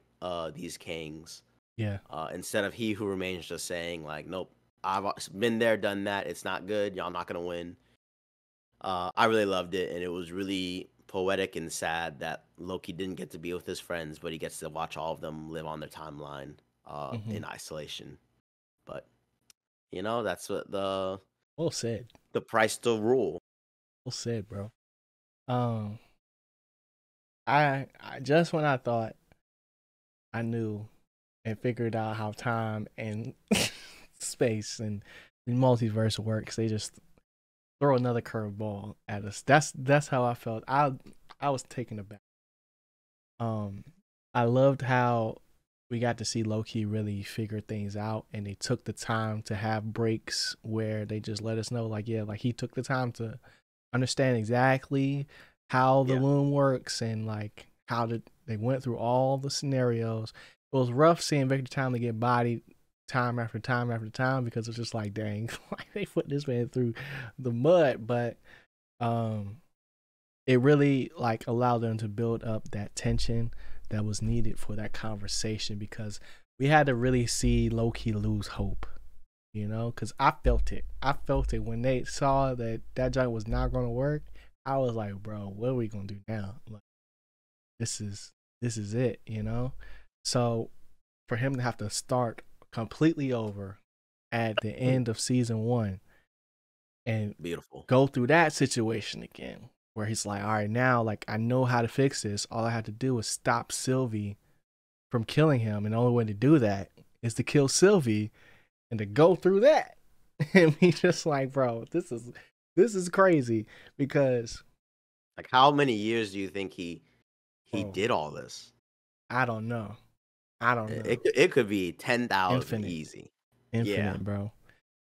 these kings. Yeah. Instead of He Who Remains just saying like, nope, I've been there, done that. It's not good. Y'all not gonna win. I really loved it, and it was really poetic and sad that Loki didn't get to be with his friends, but he gets to watch all of them live on their timeline Mhm. in isolation. But that's what Well said. the price to rule. Well said, bro. Um, I just when I thought I knew and figured out how time and space and the multiverse works, they just throw another curveball at us. That's how I felt. I was taken aback. Um, I loved how we got to see Loki really figure things out, and they took the time to have breaks where they just let us know, like, yeah, like he took the time to understand exactly how the Yeah, loom works and like they went through all the scenarios. It was rough seeing Victor Timely get bodied time after time after time because it's just like, dang, like they put this man through the mud. But um, it really like allowed them to build up that tension that was needed for that conversation because we had to really see Loki lose hope, because I felt it. I felt it when they saw that that joint was not going to work. I was like, bro, what are we going to do now? Like, this is it. So for him to have to start completely over at the end of season 1 and Beautiful. go through that situation again where he's like, all right, now like I know how to fix this. All I have to do is stop Sylvie from killing him, and the only way to do that is to kill Sylvie and to go through that. And he's just like, bro, this is crazy because Like, how many years do you think he bro, did all this? I don't know. I don't know. It could be 10,000 Infinite. easy. Yeah. Infinite, bro.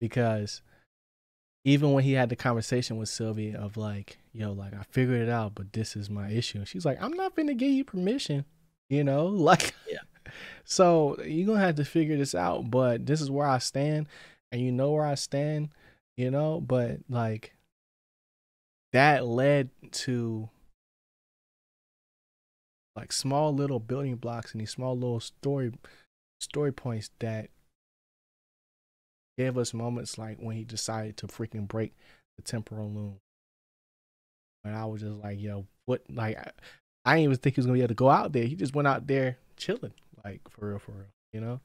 Because even when he had the conversation with Sylvie of like, yo, like I figured it out, but this is my issue. And she's like, I'm not gonna give you permission, like Yeah. so you're gonna have to figure this out, but this is where I stand, and you know where I stand, but like that led to like small little building blocks and these small little story points that gave us moments like when he decided to freaking break the temporal loom. And I was just like, yo, what? Like, I didn't even think he was gonna be able to go out there. He just went out there chilling, like for real.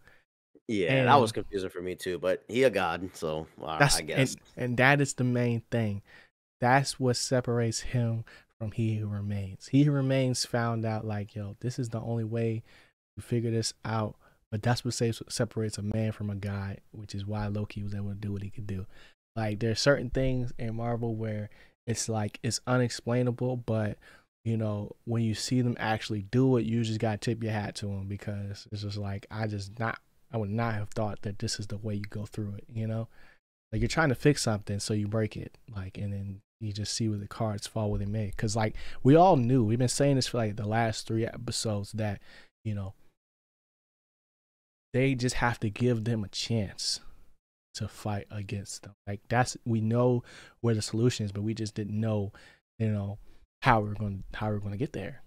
Yeah, that was And confusing for me too, but he a god, so that's I guess. and that is the main thing. That's what separates him from He Who Remains. He Who Remains found out like, yo, this is the only way to figure this out. But that's what separates a man from a god, which is why Loki was able to do what he could do. Like there's certain things in Marvel where it's like it's unexplainable, but when you see them actually do it, you just gotta tip your hat to them because it's just like I would not have thought that this is the way you go through it. Like you're trying to fix something, so you break it, like, and then you just see where the cards fall where they may. Because like we all knew, we've been saying this for like the last 3 episodes that they just have to give them a chance to fight against them. Like we know where the solution is, but we just didn't know, how we're gonna get there.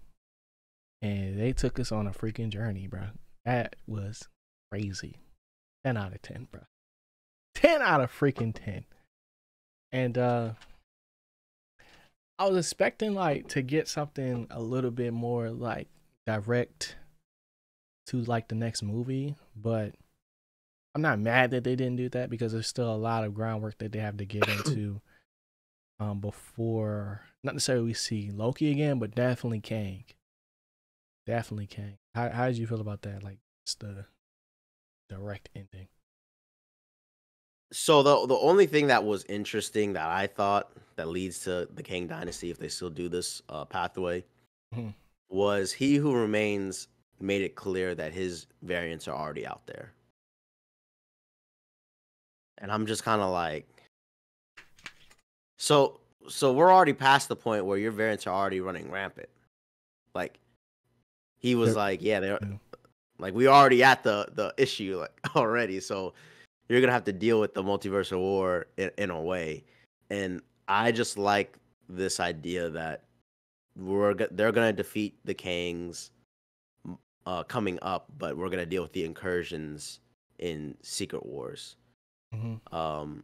And they took us on a freaking journey, bro. That was crazy. 10 out of 10, bro. 10 out of freaking 10. And I was expecting like to get something a little bit more like direct to like the next movie, but I'm not mad that they didn't do that because there's still a lot of groundwork that they have to get into before not necessarily we see Loki again, but definitely Kang. Definitely Kang. How did you feel about that? Like it's the direct ending. So the only thing that was interesting that I thought that leads to the Kang Dynasty, if they still do this pathway, Mhm. was He Who Remains made it clear that his variants are already out there. And I'm just kind of like, so we're already past the point where your variants are already running rampant. Like he was like, yeah, they're like we already at the issue like already. So you're gonna have to deal with the multiversal war in a way. And I just like this idea that they're gonna defeat the Kangs coming up, but we're gonna deal with the incursions in Secret Wars. Mm-hmm.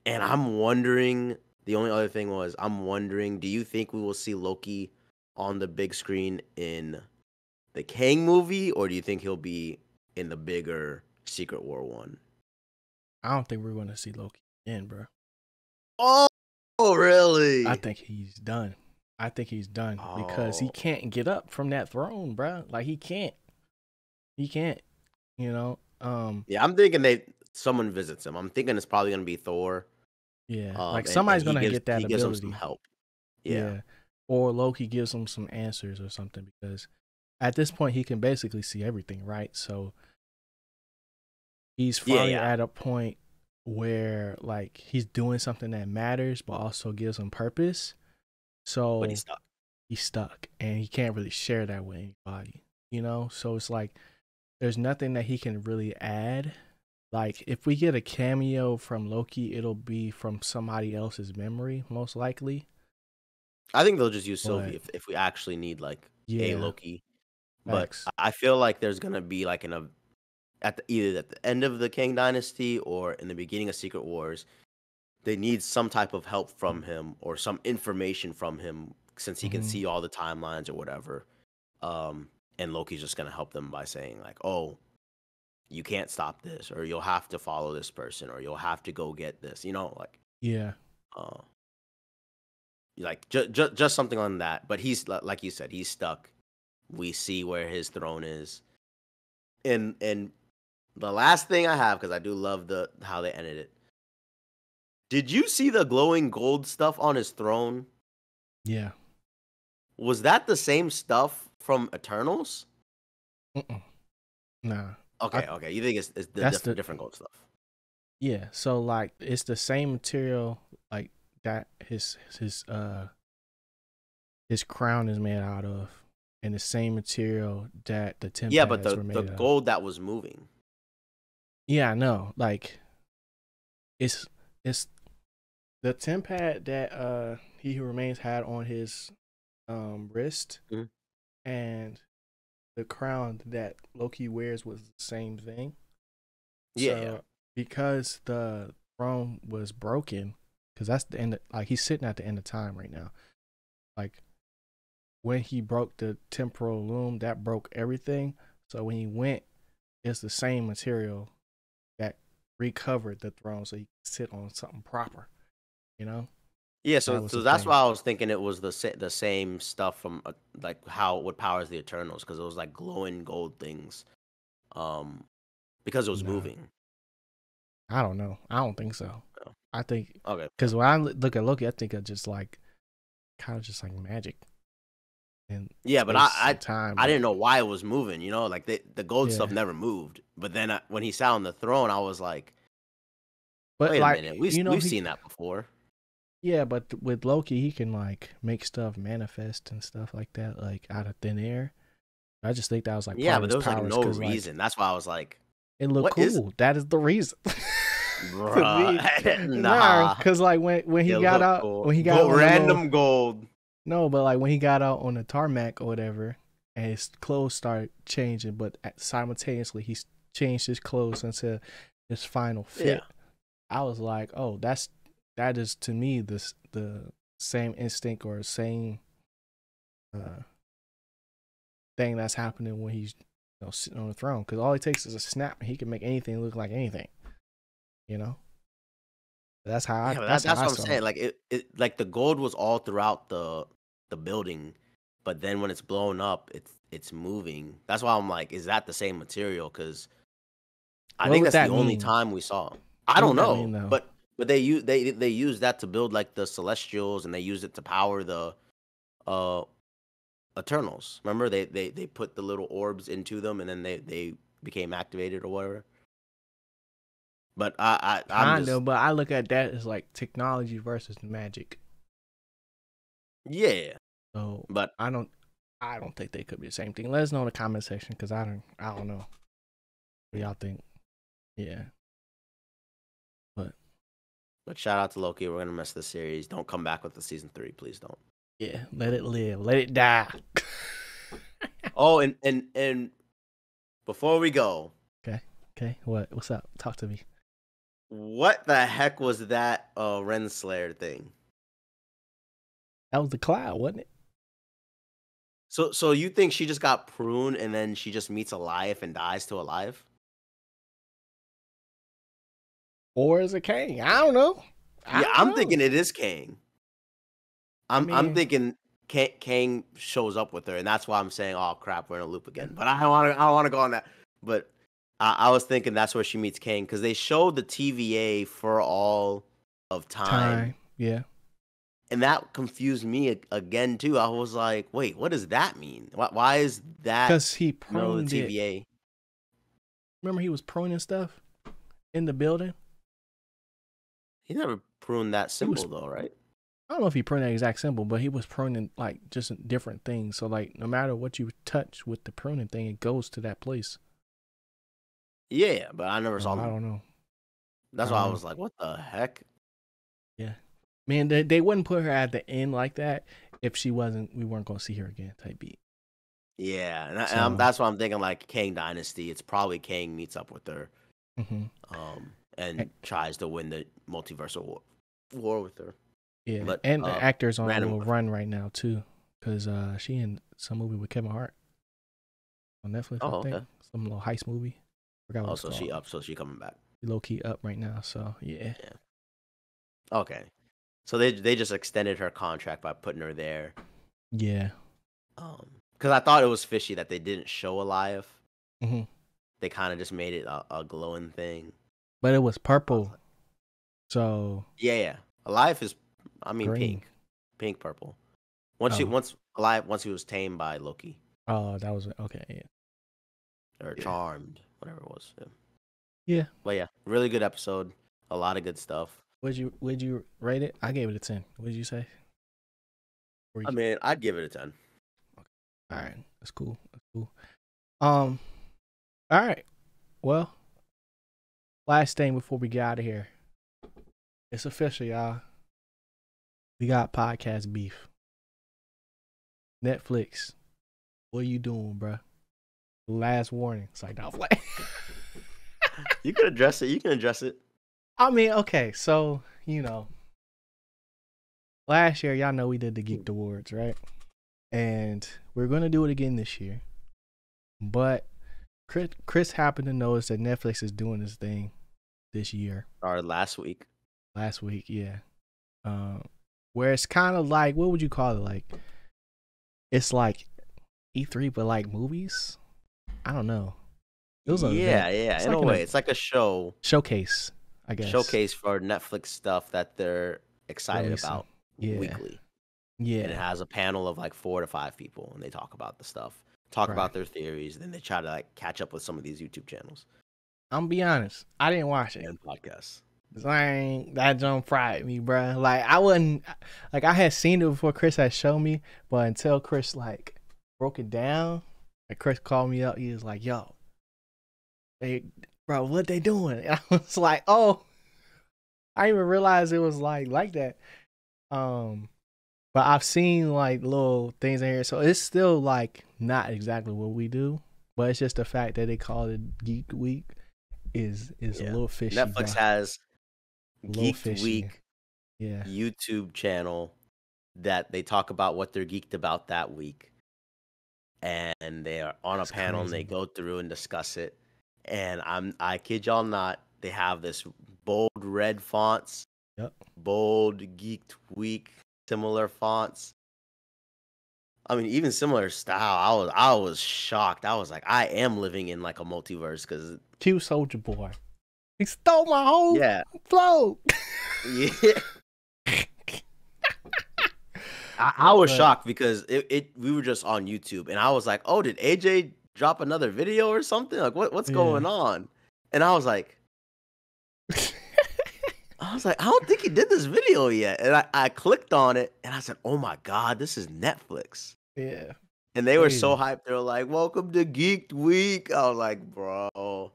And I'm wondering. The only other thing was I'm wondering, do you think we will see Loki on the big screen in the Kang movie, or do you think he'll be in the bigger Secret War one? I don't think we're going to see Loki again, bro. Oh, really? I think he's done. Because he Oh, can't get up from that throne, bro. Like he can't. He can't. You know. yeah. I'm thinking someone visits him. I'm thinking it's probably gonna be Thor. Yeah. Like And somebody's gonna get that he gives him some ability. help. Yeah. Yeah. Or Loki gives him some answers or something because at this point he can basically see everything, right? So he's finally Yeah. at a point where like he's doing something that matters but also gives him purpose. So But he's stuck and he can't really share that with anybody, So it's like there's nothing that he can really add Like if we get a cameo from Loki, it'll be from somebody else's memory, most likely. I think they'll just use Sylvie But if we actually need like a yeah, Loki. But facts. I feel like there's gonna be like either at the end of the Kang Dynasty or in the beginning of Secret Wars, they need some type of help from him or some information from him since he can Hmm. see all the timelines or whatever. And Loki's just gonna help them by saying like, "Oh, you can't stop this, or you'll have to follow this person, or you'll have to go get this." Yeah. Uh, just something on that. But he's like you said, he's stuck. We see where his throne is, and the last thing I have because I do love the how they ended it. Did you see the glowing gold stuff on his throne? Yeah. Was that the same stuff from Eternals? Mm-mm. Nah. I Okay, okay. You think it's the that's the different gold stuff? yeah. So like it's the same material like that his crown is made out of, and the same material that the Yeah, but Tempads were the made of. gold that was moving. Yeah, I know. Like it's it's the Tempad that He Who Remains had on his wrist, Mhm. and the crown that Loki wears was the same thing. Yeah, yeah, So because the throne was broken, because that's the end. Like he's sitting at the end of time right now. Like when he broke the temporal loom, that broke everything. So when he went, it's the same material that recovered the throne, so he could sit on something proper. You know, yeah. that So was so the that's thing. why I was thinking it was the same stuff from like how what powers the Eternals because it was like glowing gold things. Um, because it was No, moving. I don't know. I don't think so. So, I think okay, because when I look at Loki, I think of just like kind of just like magic and yeah, but space and time. I But didn't know why it was moving. Like the gold stuff yeah, never moved. But then when he sat on the throne, I was like, but wait a like minute, you know, we've seen that before. yeah, but with Loki, he can like make stuff manifest and stuff like that, like out of thin air. I just think that was like Yeah, part of but his there was like powers no because like reason. That's why I was like, it looked what is, cool. That is the reason. To me, bruh? nah, Nah, because like when he it got looked out, cool. when he got Go on the little random gold. no, but like when he got out on the tarmac or whatever, and his clothes started changing, but simultaneously he changed his clothes into his final Yeah, fit. I was like, oh, that is to me the same instinct or same uh, thing that's happening when he's sitting on the throne. Because all it takes is a snap, and he can make anything look like anything. You know, yeah, but that's how that's I what I'm saw saying. it. Like it like the gold was all throughout the building, but then when it's blown up, it's moving. That's why I'm like, is that the same material? Because I What think would that's the that only mean? time we saw. I What don't would that mean know, though? but they use that to build like the Celestials, and they used it to power the uh Eternals. Remember they put the little orbs into them, and then they became activated or whatever. But I'm Kind just of, but I look at that as like technology versus magic. yeah. So But I don't think they could be the same thing. Let us know in the comment section because I don't know what yeah. y'all think. Yeah, but But shout out to Loki. We're gonna miss the series. Don't come back with the season 3, please don't. yeah, let it live, let it die. Oh, and before we go, Okay, okay, what's up? Talk to me. what the heck was that Renslayer thing? That was the cloud, wasn't it? So you think she just got pruned and then she just meets Alive and dies to Alive? Or is it Kang? I don't know. I Yeah, don't I'm know. thinking it is Kang. I I'm mean, thinking Kang shows up with her, and that's why I'm saying, oh crap, we're in a loop again. But I don't want to go on that. But I was thinking that's where she meets Kang because they showed the TVA for all of time, time. Yeah, and that confused me again too. I was like, wait, what does that mean? Why is that because he middle of pruned the it. TVA? Remember, he was pruning stuff in the building. He never pruned that He was. symbol though, right? I don't know if he pruned that exact symbol, but he was pruning like just different things. So like, no matter what you touch with the pruning thing, it goes to that place. Yeah, but I never saw I them. don't know. That's why I was like, what the heck? Yeah, man, they wouldn't put her at the end like that if she wasn't. We weren't gonna see her again. Type beat. Yeah, So, that's why I'm thinking like Kang Dynasty. It's probably Kang meets up with her, mhm. and tries to win the multiversal war with her. Yeah, But and the actor's on a random little question. run right now too, because she in some movie with Kevin Hart on Netflix. I Oh, think okay. some little heist movie. Forgot what Oh, it's so she called. up, so she coming back. Low key up right now. So yeah, Yeah. Okay. So they just extended her contract by putting her there. yeah. Because I thought it was fishy that they didn't show Elias. Hmm. They kind of just made it a glowing thing. But it was I was purple, like, so yeah. Elias is, I mean, green. pink, purple. Oh, Once he was tamed by Loki oh, that was okay. or Yeah, charmed, whatever it was. Yeah. yeah. But yeah, really good episode. A lot of good stuff. Would you rate it? I gave it a 10. What did you say? I mean, I'd give it a 10. All right, that's cool. That's cool. All right. Well, last thing before we get out of here, it's official, y'all. We got podcast beef. Netflix, what are you doing, bro? Last warning. It's like, no, like, You can address it. You can address it. I mean, okay, so last year, y'all know we did the Geeked Awards, right? And we're gonna do it again this year. But Chris happened to notice that Netflix is doing this thing this year. Or last week. Last week, yeah. Where it's kind of like, what would you call it? Like, it's like E3, but like movies. I don't know. It was an event. Yeah. It's In like a way, it's like a showcase, I guess. showcase for Netflix stuff that they're excited Releasing. about Yeah. weekly. Yeah. And it has a panel of like 4 to 5 people, and they talk about the stuff, talk Right. about their theories, and then they try to like catch up with some of these YouTube channels I'm gonna be honest. I didn't watch it. and podcasts. That jump fried me, bruh. Like I wasn't like I had seen it before Chris had shown me, but until Chris like broke it down, like Chris called me up, he was like, "Yo, hey, bro, what they doing?" And I was like, "Oh, I didn't even realize it was like that." But I've seen like little things in here, so it's still like not exactly what we do, but it's just the fact that they call it Geek Week is a little fishy. Netflix has Geeked fishy. Week Yeah. YouTube channel that they talk about what they're geeked about that week, and they are on That's a panel and crazy. they go through and discuss it. And I kid y'all not, they have this bold red fonts, Yep. bold Geeked Week, similar fonts. I mean, even similar style. I was shocked. I was like, I am living in like a multiverse because Cute Soldier Boy. He stole my whole yeah, flow. yeah. I was But, shocked because we were just on YouTube and I was like, oh, did AJ drop another video or something? Like what's going on? And I was like, I don't think he did this video yet. And I clicked on it and I said, oh my God, this is Netflix. yeah. And they were so Crazy. hyped. They were like, welcome to Geeked Week. I was like, bro.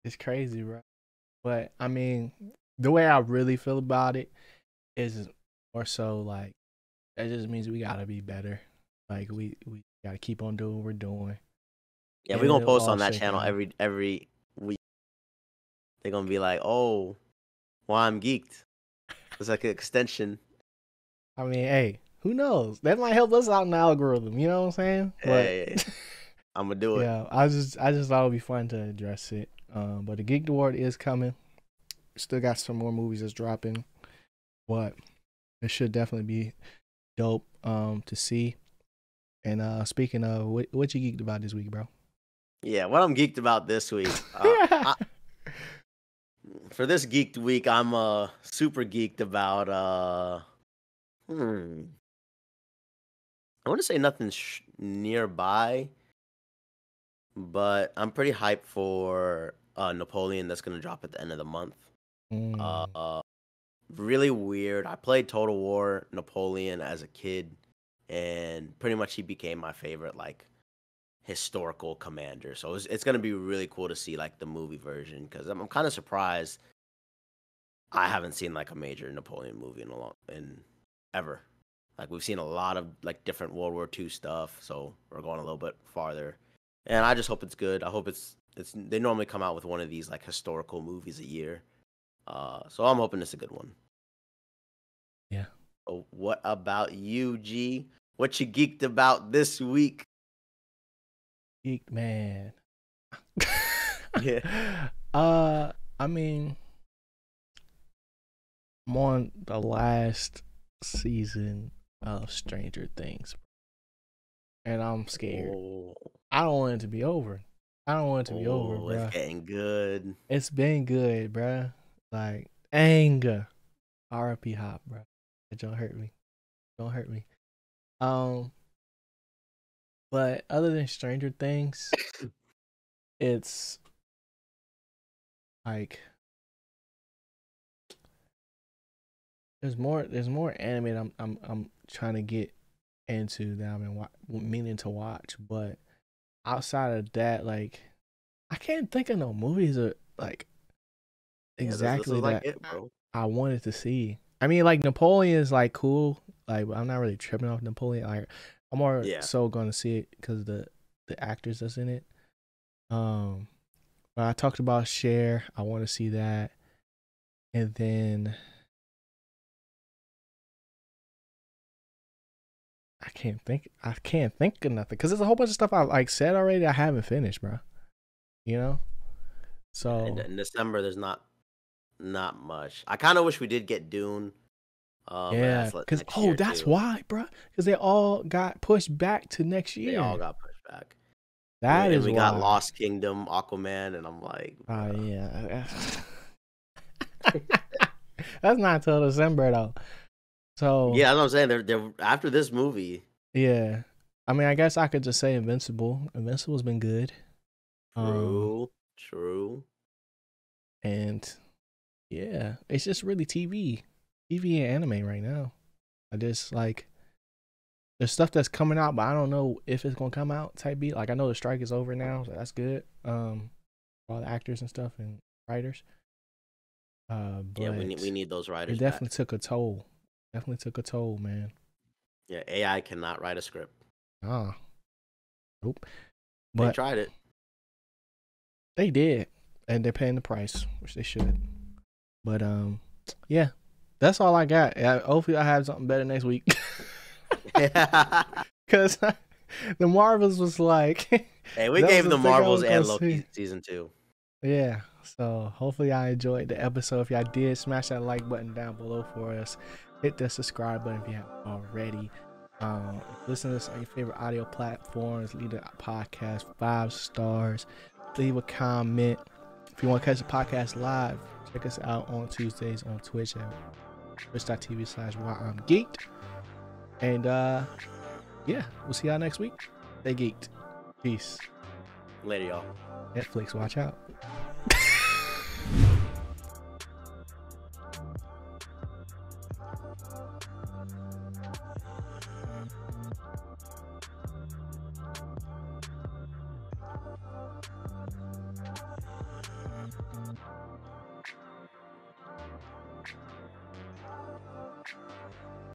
It's crazy, bro. But I mean, the way I really feel about it is more so like that just means we gotta be better. Like we gotta keep on doing what we're doing. Yeah, And we're gonna it'll post all on that shake channel out. every week. They're gonna be like, oh, well, I'm geeked. It's like an extension. I mean, hey, who knows? That might help us out in the algorithm, you know what I'm saying? Hey, But I'm gonna do it. yeah, I just thought it'd be fun to address it. But the Geek Award is coming. Still got some more movies that's dropping. But it should definitely be dope to see. And speaking of, what you geeked about this week, bro? Yeah, what I'm geeked about this week. For this geeked week, I'm super geeked about I want to say nothing nearby, but I'm pretty hyped for Napoleon that's gonna drop at the end of the month. Uh, really weird. I played Total War Napoleon as a kid, and pretty much he became my favorite like historical commander. So it's gonna be really cool to see like the movie version because I'm kind of surprised I haven't seen like a major Napoleon movie in ever. Like we've seen a lot of like different World War II stuff, so we're going a little bit farther. And I just hope it's good. I hope it's they normally come out with one of these like historical movies a year. So I'm hoping it's a good one. Yeah. So what about you, G? What you geeked about this week? Geek man. Yeah. I mean, I'm on the last season of Stranger Things, and I'm scared. Oh, I don't want it to be over. I don't want it to be over, it's bruh. getting good. It's been good, bruh. Like, anger. R.I.P. Hop, bruh. It don't hurt me. Don't hurt me. But other than Stranger Things, it's like there's more anime that I'm trying to get into that I've been meaning to watch, but outside of that, like I can't think of no movies or like Yeah, this is exactly like that it, bro. I wanted to see. I mean, like Napoleon is like cool. Like I'm not really tripping off Napoleon. Like I'm more Yeah. so going to see it because the actors that's in it. But I talked about Cher. I want to see that, and then I can't think of nothing because there's a whole bunch of stuff I like said already. I haven't finished, bro. You know. So In December, there's not much. I kind of wish we did get Dune. But yeah, that's because next year that's too. why, bro. Because they all got pushed back to next They all year. got pushed back. That And is we got why. Lost Kingdom, Aquaman, and I'm like, Oh bruh. yeah. That's not until December though. So Yeah, that's what I'm saying. They're after this movie. yeah. I mean, I guess I could just say Invincible. Invincible's been good. True. And yeah, it's just really TV and anime right now. I just like there's stuff that's coming out, but I don't know if it's gonna come out type beat. Like I know the strike is over now, so that's good. All the actors and stuff and writers. But Yeah, we need those writers it definitely back. took a toll. Definitely took a toll, man. Yeah, AI cannot write a script. Ah, nope. They But tried it. they did, and they're paying the price, which they should. But yeah, that's all I got. Hopefully, I have something better next week. Because the Marvels was like, Hey, we that gave was the the thing I Marvels was gonna and see. Loki season 2. Yeah. So hopefully I enjoyed the episode. If y'all did, smash that like button down below for us. Hit the subscribe button if you haven't already. Listen to this on your favorite audio platforms. Leave the podcast 5 stars. Leave a comment. If you want to catch the podcast live, check us out on Tuesdays on Twitch at twitch.tv/whyimgeeked. And yeah, we'll see y'all next week. Stay geeked. Peace. Later, y'all. Netflix, watch out.